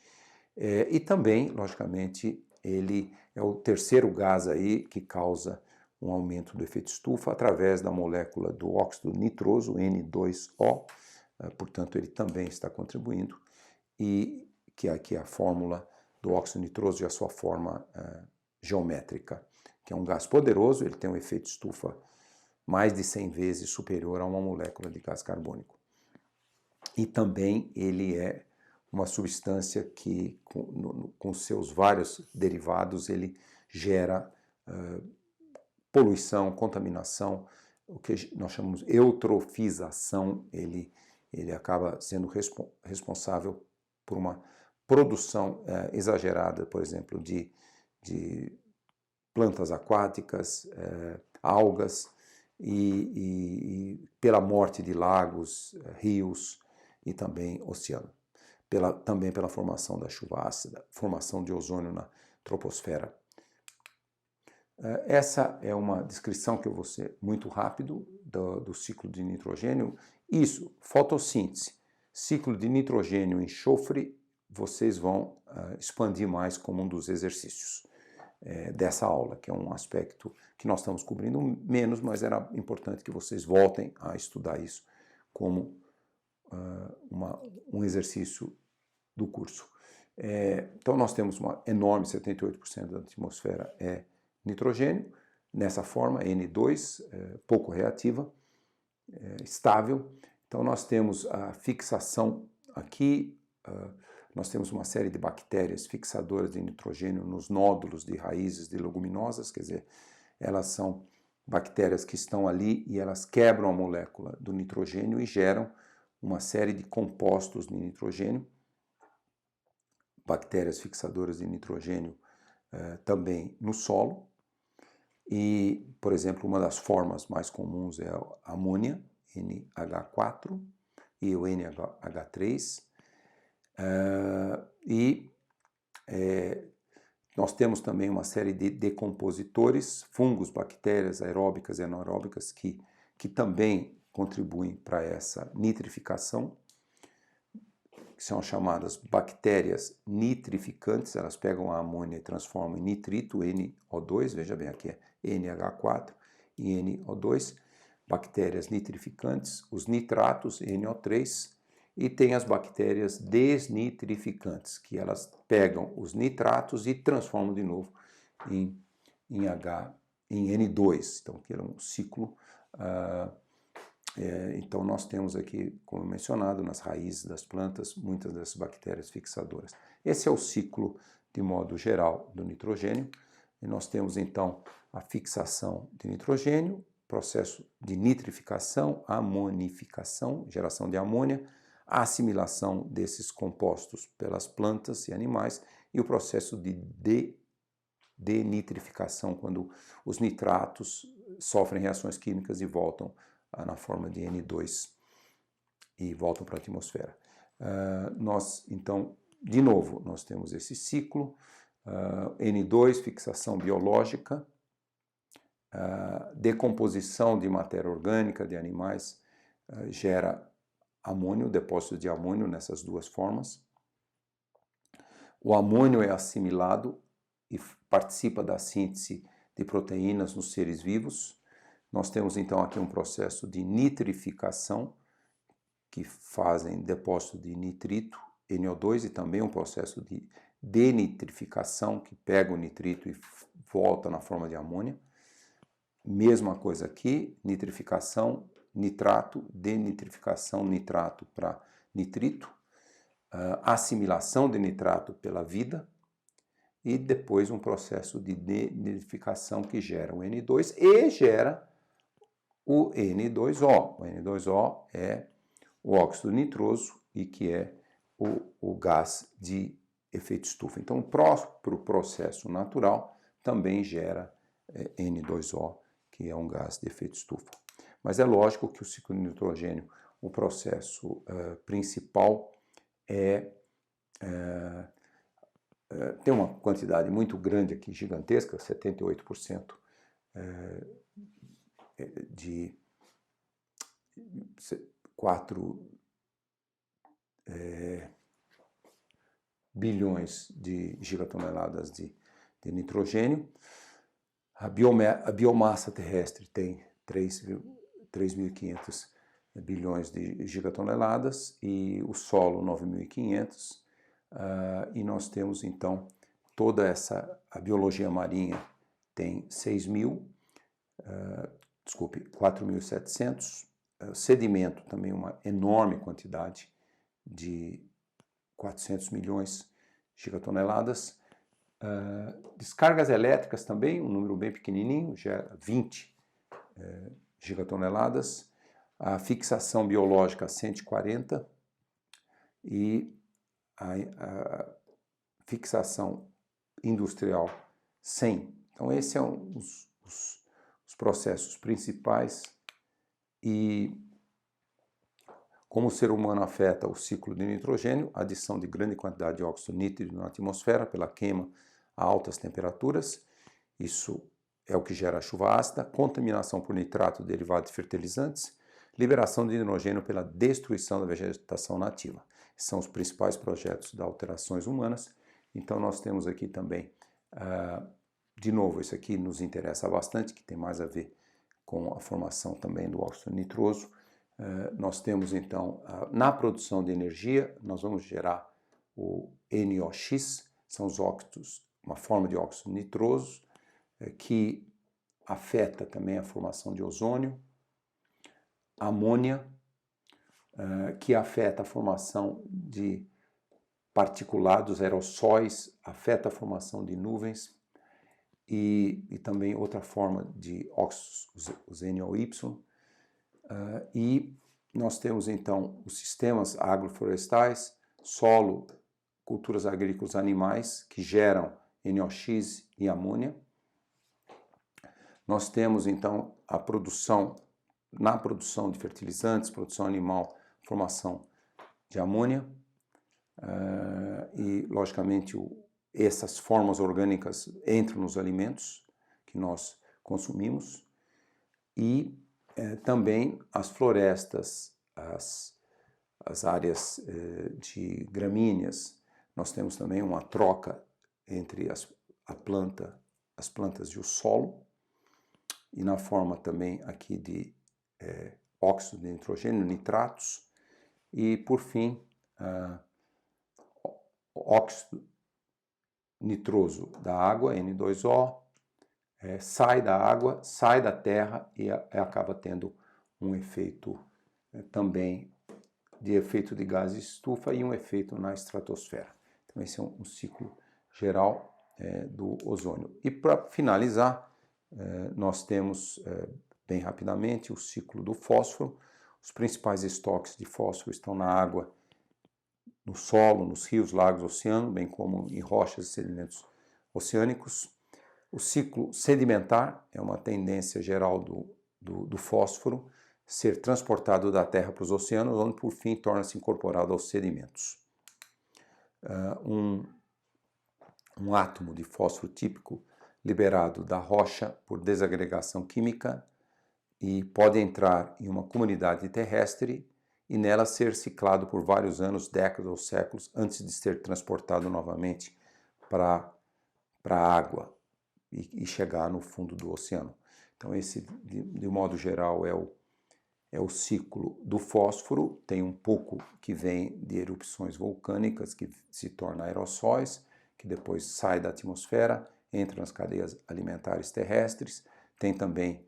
E também, logicamente, ele é o terceiro gás aí que causa um aumento do efeito estufa através da molécula do óxido nitroso, N2O, portanto, ele também está contribuindo, e que aqui é a fórmula do óxido nitroso e a sua forma geométrica, que é um gás poderoso, ele tem um efeito estufa mais de 100 vezes superior a uma molécula de gás carbônico. E também ele é uma substância que, com seus vários derivados, ele gera poluição, contaminação, o que nós chamamos de eutrofização, ele acaba sendo responsável por uma produção exagerada, por exemplo, de plantas aquáticas, algas, e pela morte de lagos, rios e também oceano. Também pela formação da chuva ácida, formação de ozônio na troposfera. Essa é uma descrição que eu vou ser muito rápido do ciclo de nitrogênio. Isso, fotossíntese, ciclo de nitrogênio e enxofre, vocês vão expandir mais como um dos exercícios dessa aula, que é um aspecto que nós estamos cobrindo menos, mas era importante que vocês voltem a estudar isso como um exercício do curso. Então nós temos uma enorme 78% da atmosfera é nitrogênio, nessa forma N2, pouco reativa, estável. Então nós temos a fixação aqui, nós temos uma série de bactérias fixadoras de nitrogênio nos nódulos de raízes de leguminosas, quer dizer, elas são bactérias que estão ali e elas quebram a molécula do nitrogênio e geram uma série de compostos de nitrogênio. Bactérias fixadoras de nitrogênio também no solo. E, por exemplo, uma das formas mais comuns é a amônia, NH4, e o NH3. Nós temos também uma série de decompositores, fungos, bactérias aeróbicas e anaeróbicas que também contribuem para essa nitrificação, que são chamadas bactérias nitrificantes. Elas pegam a amônia e transformam em nitrito, NO2, veja bem, aqui é NH4 e NO2, bactérias nitrificantes, os nitratos, NO3, e tem as bactérias desnitrificantes, que elas pegam os nitratos e transformam de novo em N2, então que é um ciclo. Então nós temos aqui, como mencionado, nas raízes das plantas, muitas dessas bactérias fixadoras. Esse é o ciclo, de modo geral, do nitrogênio. E nós temos então a fixação de nitrogênio, processo de nitrificação, amonificação, geração de amônia, a assimilação desses compostos pelas plantas e animais e o processo de denitrificação, quando os nitratos sofrem reações químicas e voltam na forma de N2 e voltam para a atmosfera. Então, de novo, nós temos esse ciclo, N2, fixação biológica, decomposição de matéria orgânica de animais gera amônio, depósito de amônio nessas duas formas. O amônio é assimilado e participa da síntese de proteínas nos seres vivos. Nós temos então aqui um processo de nitrificação, que fazem depósito de nitrito, NO2, e também um processo de denitrificação, que pega o nitrito e volta na forma de amônia. Mesma coisa aqui, nitrificação, nitrato, denitrificação, nitrato para nitrito, assimilação de nitrato pela vida e depois um processo de denitrificação que gera o N2 e gera o N2O. O N2O é o óxido nitroso e que é o gás de efeito estufa. Então, o próprio processo natural também gera N2O, que é um gás de efeito estufa. Mas é lógico que o ciclo de nitrogênio, o processo principal tem uma quantidade muito grande aqui, gigantesca, 78% de 4 bilhões de gigatoneladas de nitrogênio. A biomassa terrestre tem 3.500 bilhões de gigatoneladas e o solo 9.500. E nós temos então toda a biologia marinha tem 4.700. Sedimento também uma enorme quantidade de 400 milhões de gigatoneladas. Descargas elétricas também, um número bem pequenininho, já 20 gigatoneladas. A fixação biológica 140 e a fixação industrial 100. Então esses são os processos principais e como o ser humano afeta o ciclo de nitrogênio, a adição de grande quantidade de óxido nítrico na atmosfera pela queima a altas temperaturas, isso é o que gera a chuva ácida, contaminação por nitrato derivado de fertilizantes, liberação de hidrogênio pela destruição da vegetação nativa. Esses são os principais projetos das alterações humanas. Então nós temos aqui também, de novo, isso aqui nos interessa bastante, que tem mais a ver com a formação também do óxido nitroso. Nós temos então, na produção de energia, nós vamos gerar o NOx, são os óxidos, uma forma de óxido nitroso, que afeta também a formação de ozônio. amônia, que afeta a formação de particulados, aerossóis, afeta a formação de nuvens, e também outra forma de óxidos, os NOY. E nós temos então os sistemas agroflorestais, solo, culturas agrícolas, animais, que geram NOx e amônia. Nós temos então a produção, na produção de fertilizantes, produção animal, formação de amônia, e logicamente essas formas orgânicas entram nos alimentos que nós consumimos, e também as florestas, as áreas de gramíneas. Nós temos também uma troca entre as plantas e o solo, e na forma também aqui de óxido de nitrogênio, nitratos, e por fim, óxido nitroso da água, N2O, sai da água, sai da terra e acaba tendo um efeito também de efeito de gás de estufa e um efeito na estratosfera. Então esse é um ciclo geral do ozônio. E para finalizar, nós temos bem rapidamente o ciclo do fósforo. Os principais estoques de fósforo estão na água, no solo, nos rios, lagos, oceano, bem como em rochas e sedimentos oceânicos. O ciclo sedimentar é uma tendência geral do fósforo ser transportado da terra para os oceanos, onde por fim torna-se incorporado aos sedimentos. Um átomo de fósforo típico liberado da rocha por desagregação química e pode entrar em uma comunidade terrestre e nela ser ciclado por vários anos, décadas ou séculos antes de ser transportado novamente para a água e chegar no fundo do oceano. Então esse, de modo geral, é o ciclo do fósforo. Tem um pouco que vem de erupções vulcânicas que se tornam aerossóis, que depois sai da atmosfera, entra nas cadeias alimentares terrestres. Tem também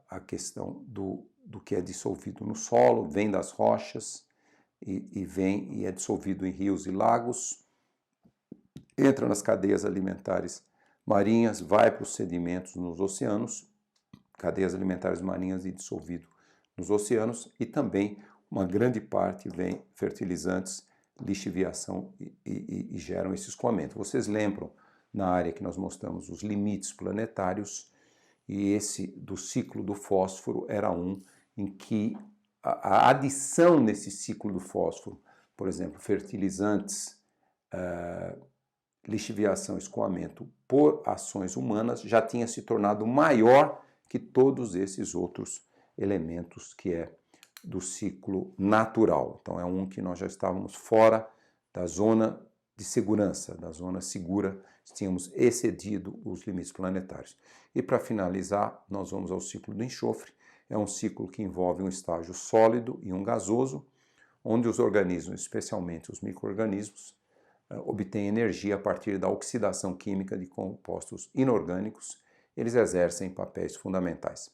a questão do que é dissolvido no solo, vem das rochas e vem e é dissolvido em rios e lagos, entra nas cadeias alimentares marinhas, vai para os sedimentos nos oceanos, cadeias alimentares marinhas e dissolvido nos oceanos, e também uma grande parte vem fertilizantes, lixiviação e geram esse escoamento. Vocês lembram na área que nós mostramos os limites planetários, e esse do ciclo do fósforo era um em que a adição nesse ciclo do fósforo, por exemplo, fertilizantes, lixiviação, escoamento por ações humanas, já tinha se tornado maior que todos esses outros elementos que é do ciclo natural. Então é um que nós já estávamos fora da zona de segurança, da zona segura, tínhamos excedido os limites planetários. E para finalizar, nós vamos ao ciclo do enxofre. É um ciclo que envolve um estágio sólido e um gasoso, onde os organismos, especialmente os micro-organismos, obtêm energia a partir da oxidação química de compostos inorgânicos. Eles exercem papéis fundamentais.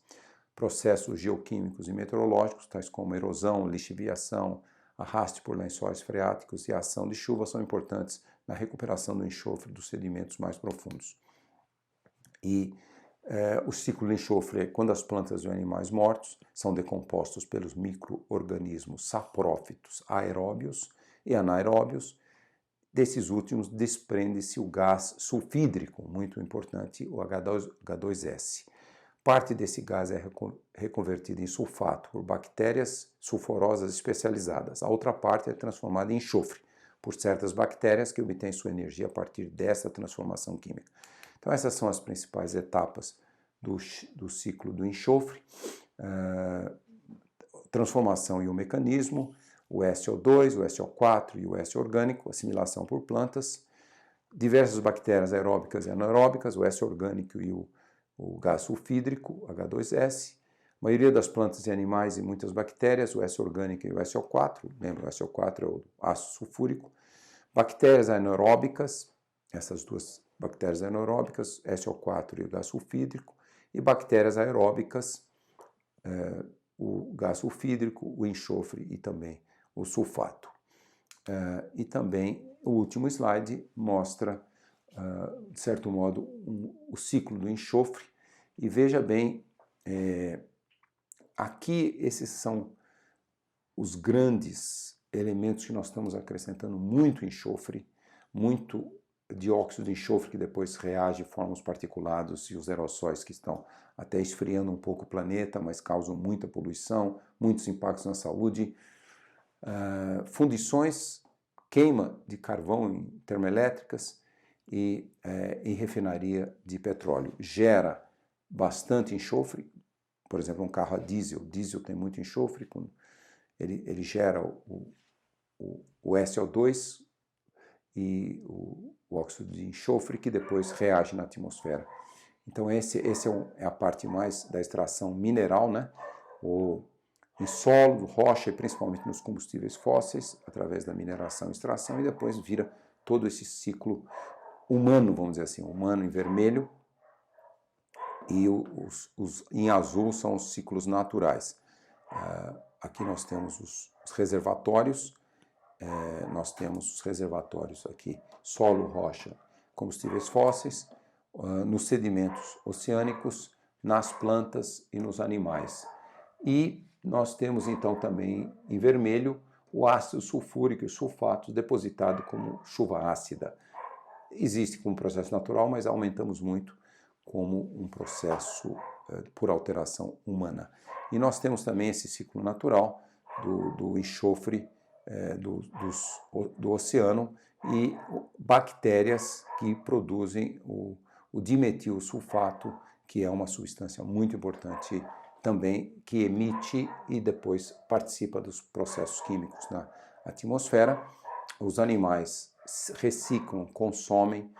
Processos geoquímicos e meteorológicos, tais como erosão, lixiviação, arraste por lençóis freáticos e a ação de chuva são importantes na recuperação do enxofre dos sedimentos mais profundos. E o ciclo do enxofre é quando as plantas e animais mortos são decompostos pelos micro-organismos saprófitos aeróbios e anaeróbios. Desses últimos desprende-se o gás sulfídrico, muito importante, o H2S. Parte desse gás é reconvertida em sulfato por bactérias sulfurosas especializadas. A outra parte é transformada em enxofre por certas bactérias que obtêm sua energia a partir dessa transformação química. Então essas são as principais etapas do ciclo do enxofre. Transformação e o mecanismo, o SO2, o SO4 e o S orgânico, assimilação por plantas, diversas bactérias aeróbicas e anaeróbicas, o S orgânico e o gás sulfídrico, H2S, a maioria das plantas e animais e muitas bactérias, o S orgânico e o SO4, lembra, o SO4 é o ácido sulfúrico, bactérias anaeróbicas, essas duas bactérias anaeróbicas, SO4 e o gás sulfídrico, e bactérias aeróbicas, o gás sulfídrico, o enxofre e também o sulfato. E também o último slide mostra, de certo modo, o ciclo do enxofre. E veja bem, aqui esses são os grandes elementos que nós estamos acrescentando muito enxofre, muito dióxido de enxofre que depois reage e forma os particulados e os aerossóis que estão até esfriando um pouco o planeta, mas causam muita poluição, muitos impactos na saúde. Fundições, queima de carvão em termoelétricas e em refinaria de petróleo. Gera bastante enxofre, por exemplo, um carro a diesel. Diesel tem muito enxofre, ele gera o SO2 e o óxido de enxofre que depois reage na atmosfera. Então esse é a parte mais da extração mineral, né? Em solo, rocha e principalmente nos combustíveis fósseis, através da mineração e extração, e depois vira todo esse ciclo humano, vamos dizer assim, humano em vermelho, e os em azul são os ciclos naturais. Aqui nós temos os reservatórios, nós temos os reservatórios aqui, solo, rocha, combustíveis fósseis, nos sedimentos oceânicos, nas plantas e nos animais. E nós temos então também em vermelho o ácido sulfúrico e o sulfato depositado como chuva ácida. Existe como processo natural, mas aumentamos muito como um processo por alteração humana. E nós temos também esse ciclo natural do enxofre do oceano e bactérias que produzem o dimetilsulfato, que é uma substância muito importante também, que emite e depois participa dos processos químicos na atmosfera. Os animais reciclam, consomem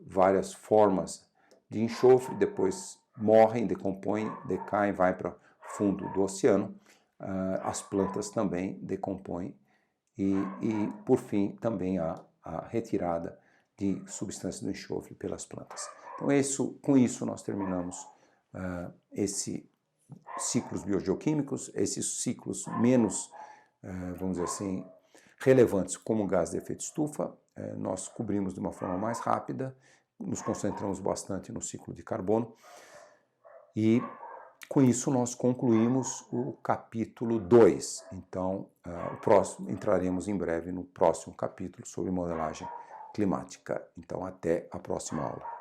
várias formas de enxofre, depois morrem, decompõem, decaem, vai para o fundo do oceano. As plantas também decompõem e por fim, também há a retirada de substâncias do enxofre pelas plantas. Então, com isso nós terminamos esses ciclos biogeoquímicos, esses ciclos menos, vamos dizer assim, relevantes como o gás de efeito estufa. Nós cobrimos de uma forma mais rápida, nos concentramos bastante no ciclo de carbono e com isso nós concluímos o capítulo 2. Então, entraremos em breve no próximo capítulo sobre modelagem climática. Então, até a próxima aula.